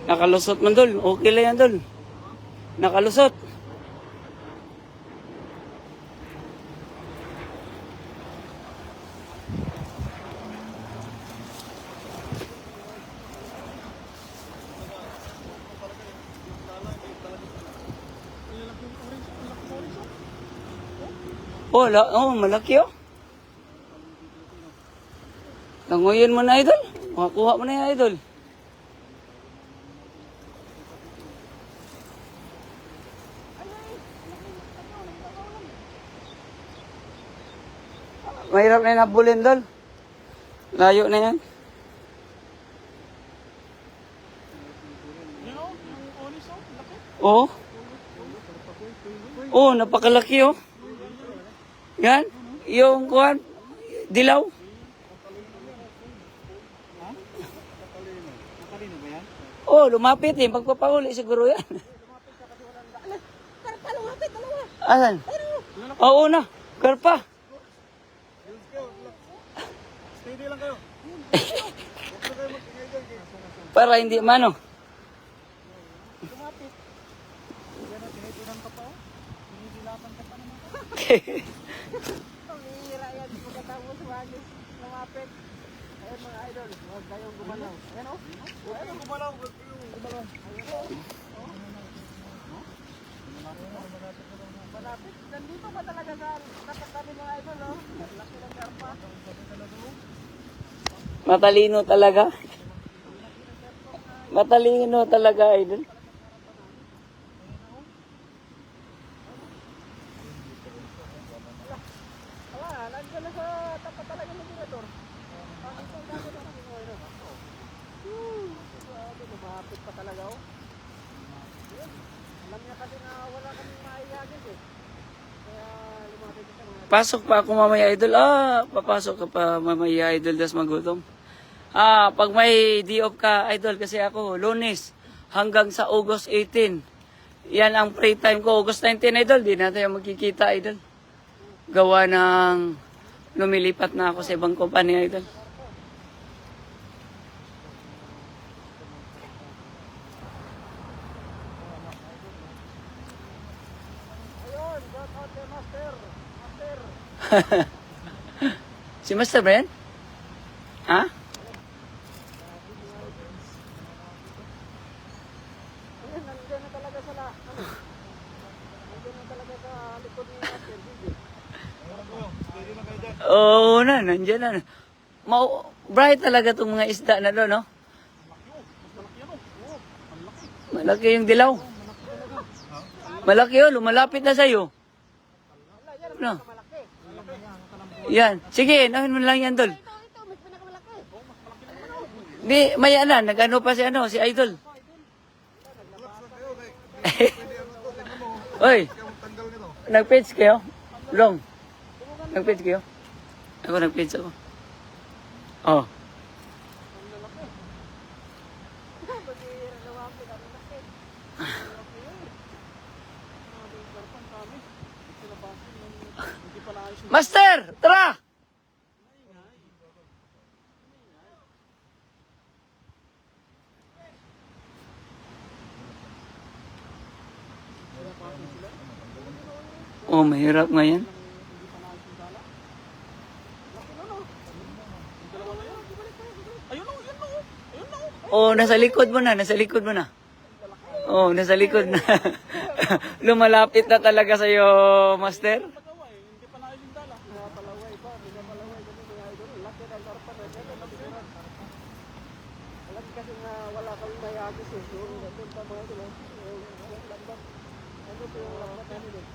Nakalusot man, Dol. Okay lang yan, Dol. Nakalusot. Malaki, oh. Langoyin mo na, Idol. Makakuha mo na yan, Idol. Mahirap na yung nabulin, Dol. Layo na yan. Oo. Oo, napakalaki, oh. Yan, yung kuhan, dilaw.
Ha? Natalino ba yan?
Oh, lumapit eh. Pagpapahuli siguro yan.
Karpa, lumapit, dalawa.
Asan? Oo na. Karpa.
Steady lang kayo.
Para hindi mano.
Lumapit. Yan o, tinitinan ka pa o. Tinitilapan ka pa naman.
Pamihira yan, pagkatapos wagis, lumapit. Ayun mga idol, huwag kayong gumalaw. Ayan o.
Huwag kayong gumalaw. Huwag kayong gumalaw.
Ayun o. Malapit. Nandito ba talaga sa tapat kami mga idol o? Laki ng karpa.
Matalino talaga. Matalino talaga, idol.
Wala, nandiyan na sa tapat talaga ng tirador. Bakit ang dami ng mga idol? Grabe, lumapit pa talaga o. Alam niya kasi na wala kaming maihagis eh. Kaya lumapit siya mga
Pasok pa ako mamaya, idol. Papasok ka pa mamaya, idol. Das magutom. Pag may day off ka, idol, kasi ako, Lunes hanggang sa August 18. Yan ang free time ko. August 19, idol. Di na tayo magkikita, idol. Gawa ng lumilipat na ako sa ibang kompanya, idol.
Ayun, shout out kay Master. Master.
Si Master Brian? Ha?
Ayun, nandiyan na talaga sa nandiyan na talaga sa likod ni Master. Hindi.
Steady lang kayo dyan.
Oo na, nandiyan na. Bright talaga itong mga isda na doon, no? Malaki yung dilaw. Malaki yun, lumalapit na sa'yo. No. Yan. Sige, nawin mo lang yan, Dol.
Ito, mas pinakamalaki.
Di, may nag-ano pa si Idol. Oy, nag-page kayo? Long. Nag-page kayo? Ako nag-page ako. Oh.
Pag-iira na wapit, ang laki.
Master, tara! Oh, mahirap ngayon. Oh, nasa likod mo na, nasa likod mo na. Oh, nasa likod na. Lumalapit na talaga sa'yo, Master.
Alam kasi na wala kami may agis eh. So, doon pa mga sila. Yung lambat. Ano po yung lambat namin eh.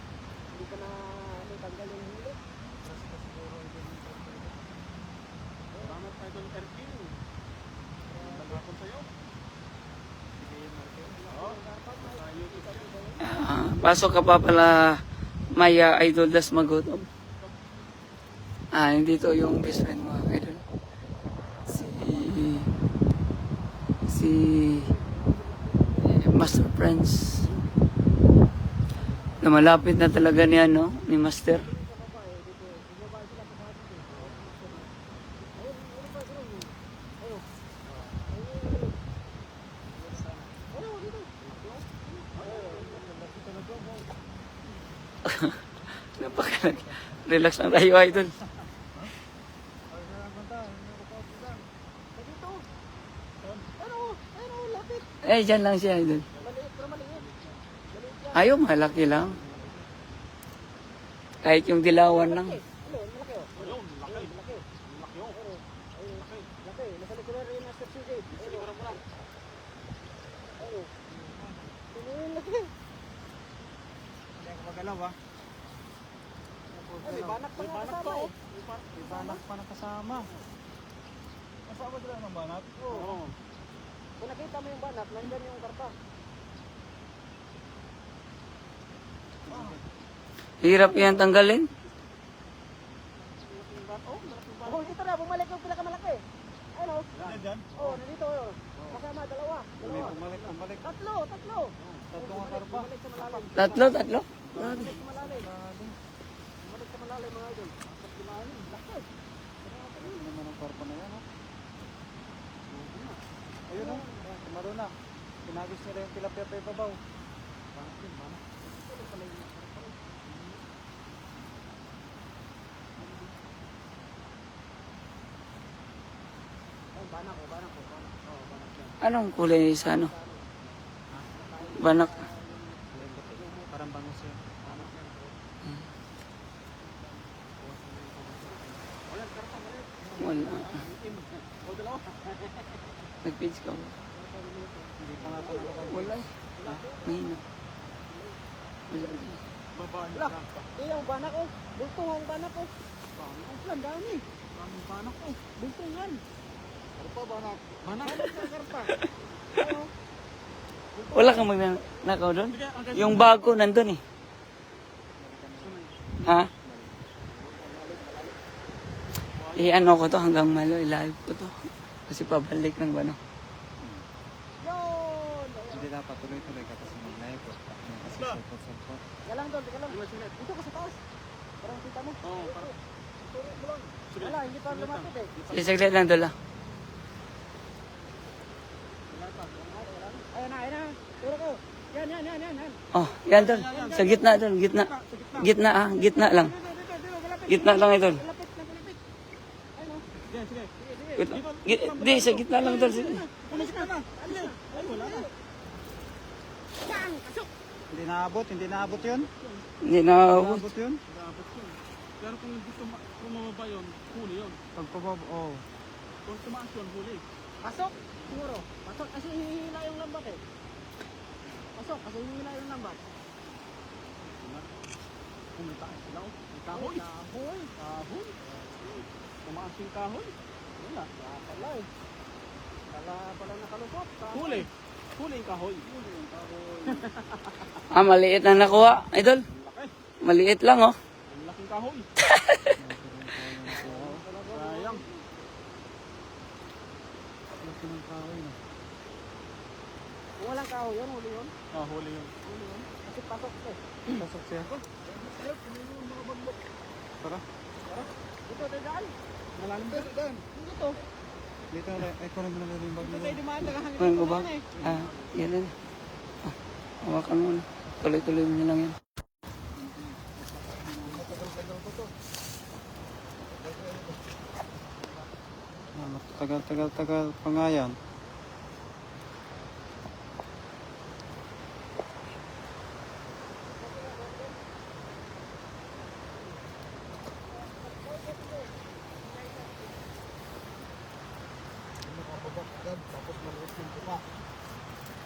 Hindi ka na tanggal yung hilo. Salamat tayo doon, Erkin. Nagapon sa'yo.
Pasok ka pa pala, Maya Idol Das Magutom. Nandito yung best friend mo, Idol. Si Master Friends. Lumalapit na talaga niya, no? Ni Master. Relax lang tayo, Idol. Dyan lang siya, Idol.
Maliit pero maliit.
Ayaw, malaki lang. Kahit yung dilawan lang.
Ano, malaki oh. Ayun, laki. Laki. Laki oh. Ayun, laki. Laki. Nasa likod na rin Master CJ. Ayun, mo lang. Ayun. Ayun, laki.
Hindi ako magalaw ha.
May banak pa nakasama eh.
May banak pa nakasama. Kasama sila ng banak?
Oo. Kung nakita mo yung banak, nandyan yung karpa.
Hirap yan tanggalin.
Oh, dito na, bumalik yung pinakamalaki. Ayun o. Oh, nandito. Oh. Kasama, dalawa.
Bumalik.
Tatlo.
Tatlo nga karpa.
Bumalik sa malalim.
Tatlo.
Bumalik sa malalim. Bumalik sa malalim mga idol. Sa malalim, laki.
Ano naman ang karpa na yan, ha? Ayun, ha? Tumaro na. Pinagis nila yung tilapia pa ibabaw.
Banak ko. Oh, banak yan.
Anong kulay sa ano? Banak.
Parang bangus yun.
Wala. Nag-page ka ba?
Hindi pa nga ito nakapag-
Wala. Mahina. Wala.
Wala. Yung banak ko. Bultong ang banak ko. Ang dami.
Ang panak ko.
Bultungan.
Karpa, banak.
Karpa.
Wala kang magnakaw doon? Yung bag ko nandun eh. Ha? Ano ko to hanggang malo, i-live ko to. Kasi pabalik ng bano.
Yun.
Hindi dapat tuloy-tuloy ka kasi mag-live ko. Kasi sulpot-sulpot.
Teka lang. Dito ka sa taas. Parang kita mo. Oo, parang. Wala, hindi pa lumapit eh.
Isaglit lang doon lang.
Ayan na. Turo ko. Yan.
Oh, yan doon. Sa gitna doon, gitna. Gitna lang. Gitna lang ito.
Lapit. Ayun o.
Di, sa gitna lang doon.
Pumasok ka na. Ay, wala na. Bang! Pasok!
Hindi naabot yun?
Hindi na.
Naabot yun?
Pero kung hindi tumama yun, huli yun.
Pagpabab, oh.
Kung tumaas yun, huli.
Pasok! Siguro. Pasok kasi hihila yung lambat eh. Pasok kasi hihila yung lambat.
Kung may taas sila, oh. May kahoy.
Kahoy.
Tumaas yung kahoy.
Wala. Wala pala eh. Kala pala nakalusot.
Huli. Huli yung kahoy.
Maliit na nakuha, idol.
Laki.
Maliit lang, oh.
Ang laking kahoy. Sayang.
Laki ng kahoy na.
Kung walang kahoy yun, huli yun.
Huli yun.
Kasi pasok eh.
Pasok siya. Tara.
Dito tayo daan.
Malalim ba?
Dito.
Dito na, ko na muna yung bag
Dito tayo
nila.
dumaan. Tagahangin
Ang
dito
ubag.
dumaan eh.
Yan na. Hawakan mo na. Tuloy-tuloy mo na lang yan.
Tagal pa nga yan.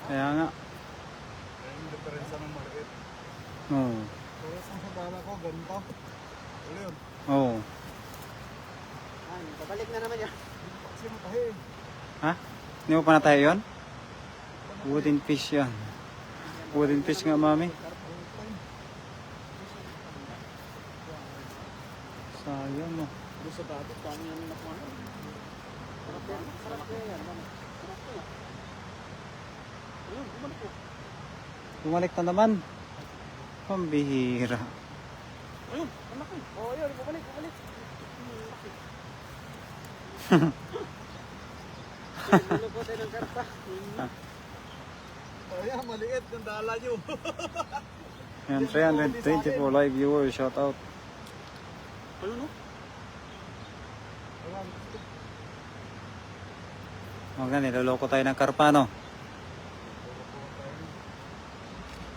Kaya nga.
Yung diferensya ng maliit.
Oo.
Pero sa bala ko, ganito. Huli yun.
Oo.
Ay, babalik na naman yan.
Kasi matahi.
Ha? Hindi mo pa na tayo yun? Wooden fish yan. Wooden fish nga, mami. Sayang, no.
Doon sa dagat, paano yan nakuha?
Sarap kaya yan. Sarap kaya.
Ayun, bumalik ko.
Bumalik na naman. Pambihira.
Ayun, ang laki.
Oo, yun. Babalik. Lulukoy tayo ng karpa.
Kaya maliit yung dala nyo.
Yan, 324 live viewers. Shout out.
Ayun, no?
Huwag na, niloloko tayo ng karpa, no?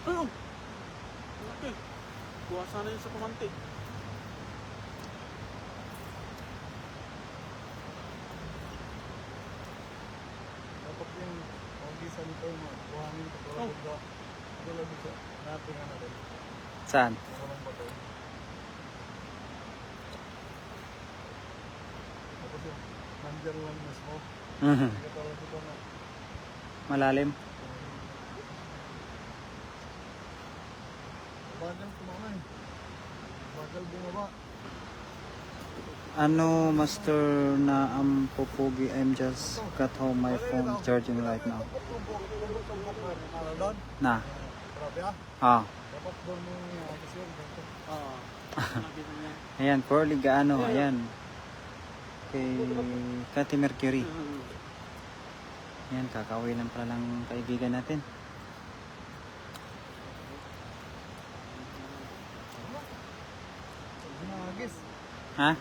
Ayun. Ang laki. Kuha sana yun sa kumante. Dapat yung pag-isa nito mo, buhangin ko para ba? Wala dito. Natin nga natin.
Saan?
Walang bato. Tapos yung nandiyan lang mismo.
Mhm.
Hindi ka talaga dito na.
Malalim.
Bagal kumamay. Bagal bumaba.
Ano, master na ang pupugi? I'm just got home, my phone charging right now.
Tumbok-tumbok ano doon?
Na.
Grabe ah.
Ah.
Dapat doon yung agis yun. Ganito.
Oo. Sabi na niya.
Ayan, poorly gaano, ayan. Kay Kati Mercury. Ayan, kakauwi lang pala ng kaibigan natin.
Hindi na agis.
Ha?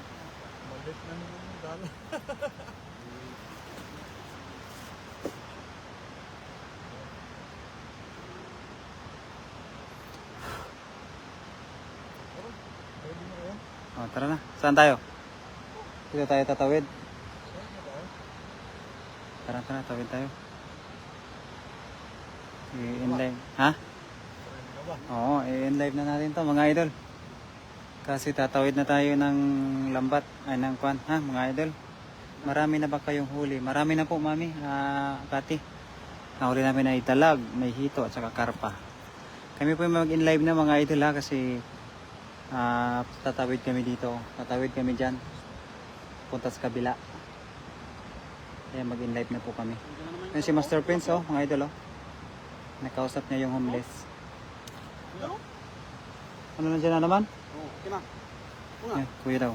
Balik na nila yung dala. Pwede na yan.
O, tara na. Saan tayo? Dito tayo tatawid.
Saan na tayo?
Tara, tawid tayo. I-enlive. Ha?
Pwede na ba?
Oo, i-enlive na natin to mga idol. Kasi tatawid na tayo ng lambat. Ay, ng kwan. Ha, mga idol? Marami na ba kayong huli? Marami na po, mami. Kati. Nahuli namin ay dalag, may hito, at saka karpa. Kami po yung mag-enlive na mga idol ha, kasi tatawid kami dito. Tatawid kami dyan. Punta sa kabila. Kaya mag-enlive na po kami. Yan si Master Prince, oh, mga idol, oh. Nakausap niya yung homeless. Ano na dyan na naman?
Oo, kina.
Yan, kuya daw.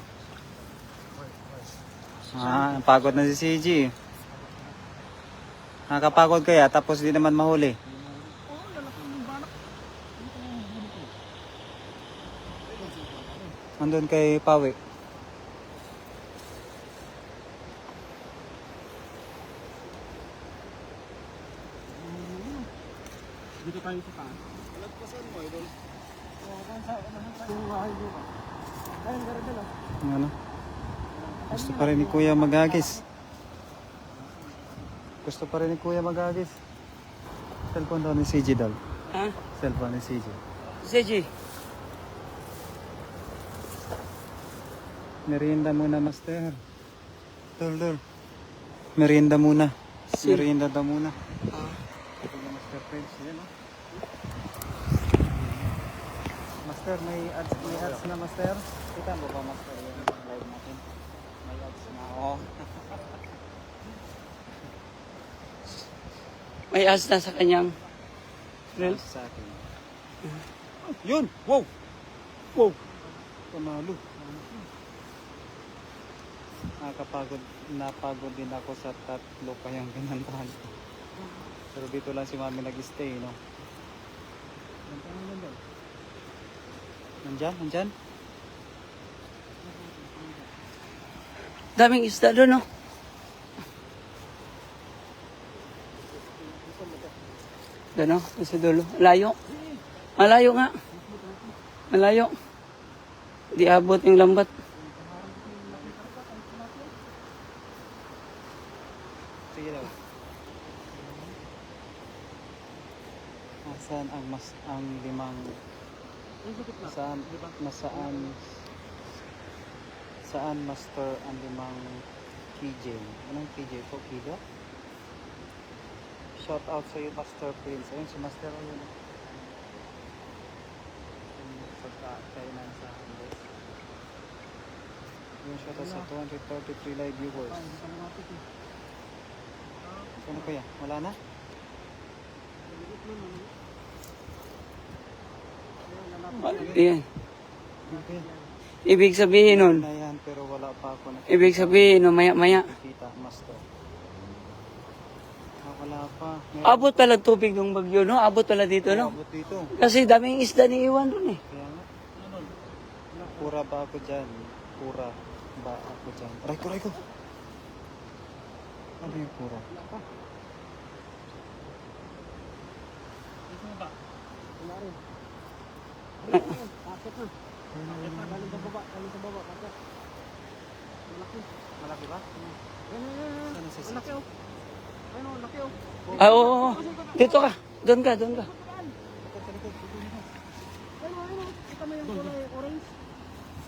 Pagod na si CG. Nakakapagod kaya tapos di naman mahuli. Andun kay Pawi.
Dito tayo sa taas.
Lagpasan mo, idol.
Yung bahay dito. Ayun, ganda lang.
Ano? Gusto pa rin ni Kuya magagis. Gusto pa rin ni Kuya magagis. Cellphone daw ni CG daw.
Ha?
Cellphone ni CG.
Seji.
Merienda muna, Master. Dol. Merienda muna. Merienda daw muna. Ito na Master Prince. Yan, oh. Master, may ads na, Master. Kita mo ba, Master, yung live natin? May ads na. Oh.
May ads na sa kanyang friend.
Sa akin. Yun! Wow! Wow! Panalo. Napagod din ako sa tatlo kayang pinantahan ko. Pero dito lang si Mami nag-stay, no? Nandyan?
Daming isda doon, no? Doon, no? Sa dulo. Malayo. Malayo nga. Malayo. Di abot yung lambat.
Sige daw. Nasaan ang limang saan Master ang limang KJ? Anong KJ po? Kido? Shout out sa iyo, Master Prince. Ayun si Master ayun. Yung pagkakainan sa Andes. Yung shout out sa 233 live viewers. Ano kaya? Wala na?
Yan.
Okay.
Ibig sabihin nun.
Na yan, pero wala pa ako nakikita.
Ibig sabihin nun, maya-maya.
Master. Wala pa.
Abot pala tubig ng bagyo, no? Abot pala dito, no?
Abot dito.
Kasi daming isda ni Iwan dun, eh.
Kaya nga. Pura ba ako dyan? Pura ba ako dyan? Aray ko. Ano yung pura?
Wala rin. Bakit na? Galing sa baba. Bakit?
Malaki ba?
Yan.
Saan ang sisi?
Laki oh. Ayun, laki oh.
Ah, oo. Dito ka. Doon ka.
Ayun. Kita mo yung kulay orange.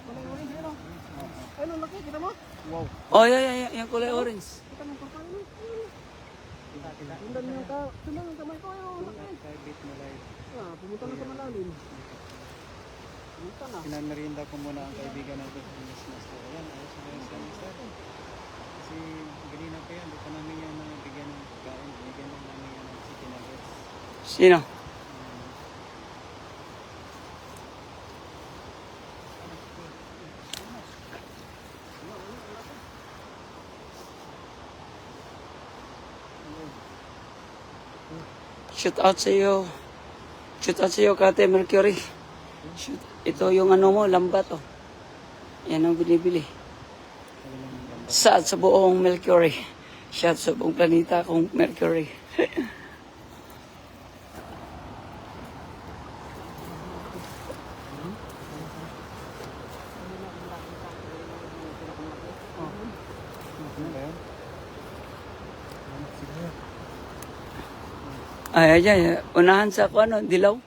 Kulay orange, ayun oh. Ayun, laki. Kita mo?
Wow.
Oh, yung kulay orange.
Kita mo yung kapal mo. Sundan mo yung kamay ko. Ayun, laki.
Private mo live.
Pumunta na sa malalim. Pumunta na.
Pinamerinda ko muna ang kaibigan natin sa Miss Master. Ayan, ayos na ayos.
Sino? Shoot out sa iyo. Shoot out sa iyo, Kate Mercury. Shoot. Ito yung ano mo, lambat oh. Yan ang binibili. Sa buong Mercury. Shot sa buong planeta kung Mercury. Ay, unahan sa ako, dilaw.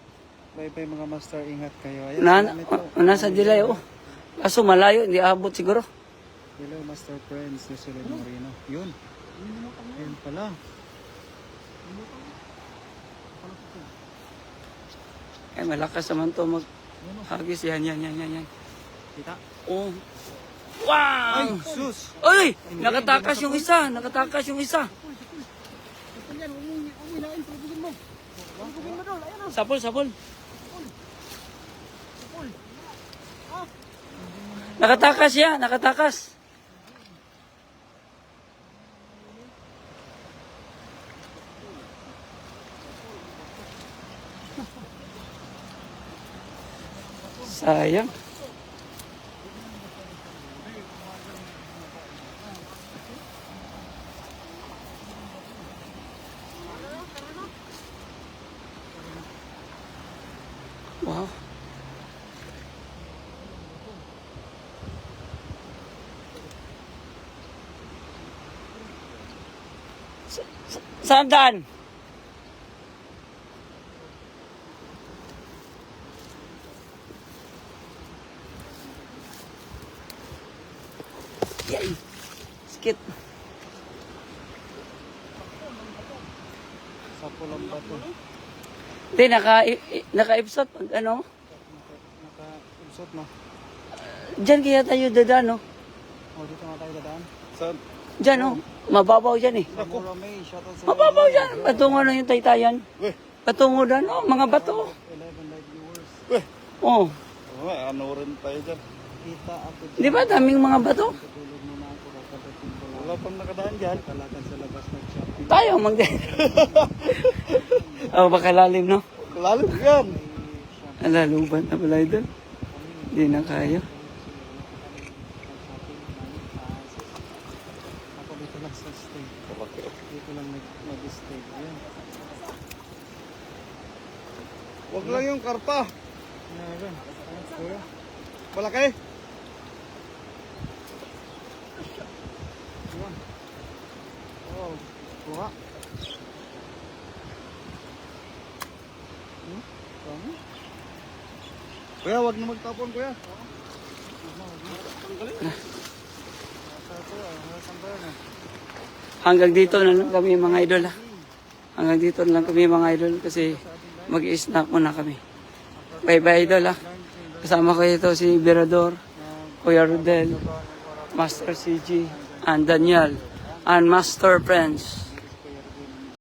Bye-bye mga master, ingat kayo. Ayan,
Unahan,
salamat po.
unahan sa dilaw, oh. Kaso malayo, hindi abot siguro.
Hello, Master Friends, Jocelyn Moreno. Yun. Ayun pala.
Ay, malakas naman to mag-hagis. Yan.
Kita.
Oh. Wow!
Sus!
Ay! Nakatakas yung isa. Sapol. Nakatakas siya, nakatakas. Sayang. Wow. Saan daan? Yay! Skit.
Sa pulang bato.
Hindi, naka-ipsot. Ano?
Naka-usot no?
Diyan kaya tayo dadaan, no?
O, dito nga tayo dadaan. Saan?
Diyan, no? Mababaw dyan, eh.
Sa Muramay, shoutout sa
Mababaw dyan. Patungo na yung taytayan. Patungo dyan, oh, mga bato.
11 live viewers.
Oh.
Ano rin tayo dyan?
Kita ako dyan.
Di ba daming mga bato?
Tutulog muna ako. Kakatating ko lang.
Wala pang nakadaan dyan.
Kalakad sa labas ng shopping.
Tayo mag Oh, baka lalim, no?
Lalim yan.
Alaluban na pala ito. Hindi na kaya.
Ako dito lang sa stay. Dito lang nag-stay. Ayan.
Huwag lang yung karpa.
Meron. Ayan, kuya.
Malaki.
Ayan. Oh, kuha. Dami.
Kuya, huwag na magtapon, kuya.
Hanggang dito na lang kami mga idol, ha? Hanggang dito na lang kami mga idol kasi mag-i-snack muna kami. Bye-bye idol, ha? Kasama ko ito si Berador, Kuya Rodel, Master CG, and Daniel, and Master Friends.